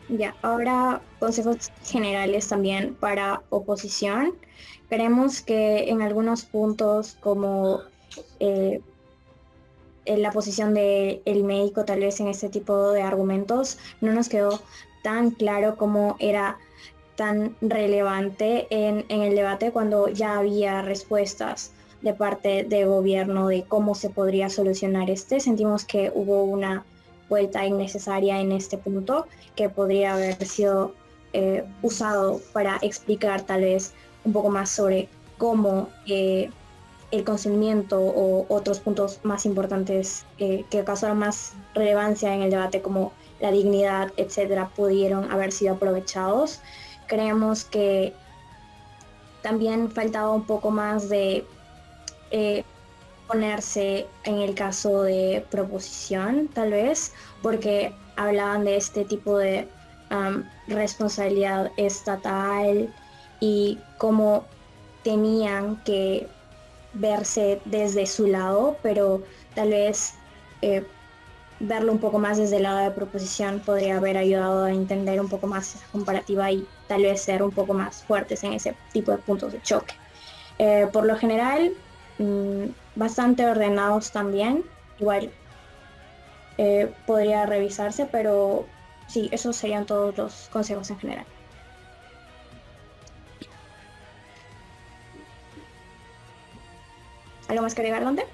Ya, ahora consejos generales también para oposición. Creemos que en algunos puntos, como en la posición del médico, tal vez en este tipo de argumentos, no nos quedó tan claro cómo era tan relevante en el debate, cuando ya había respuestas de parte del gobierno de cómo se podría solucionar Sentimos que hubo una vuelta innecesaria en este punto, que podría haber sido usado para explicar tal vez un poco más sobre cómo el consentimiento o otros puntos más importantes que causaron más relevancia en el debate, como la dignidad, etcétera, pudieron haber sido aprovechados. Creemos que también faltaba un poco más de ponerse en el caso de proposición, tal vez, porque hablaban de este tipo de responsabilidad estatal y cómo tenían que verse desde su lado, pero tal vez verlo un poco más desde el lado de proposición podría haber ayudado a entender un poco más esa comparativa y tal vez ser un poco más fuertes en ese tipo de puntos de choque. Por lo general, bastante ordenados también, igual podría revisarse, pero sí, esos serían todos los consejos en general. ¿Algo más que agregar, Dante?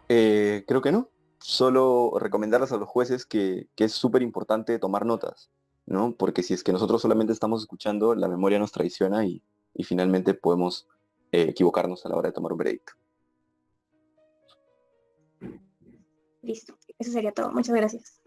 Creo que no. Solo recomendarles a los jueces que es súper importante tomar notas, ¿no? Porque si es que nosotros solamente estamos escuchando, la memoria nos traiciona y finalmente podemos equivocarnos a la hora de tomar un veredicto. Listo, eso sería todo. Muchas gracias.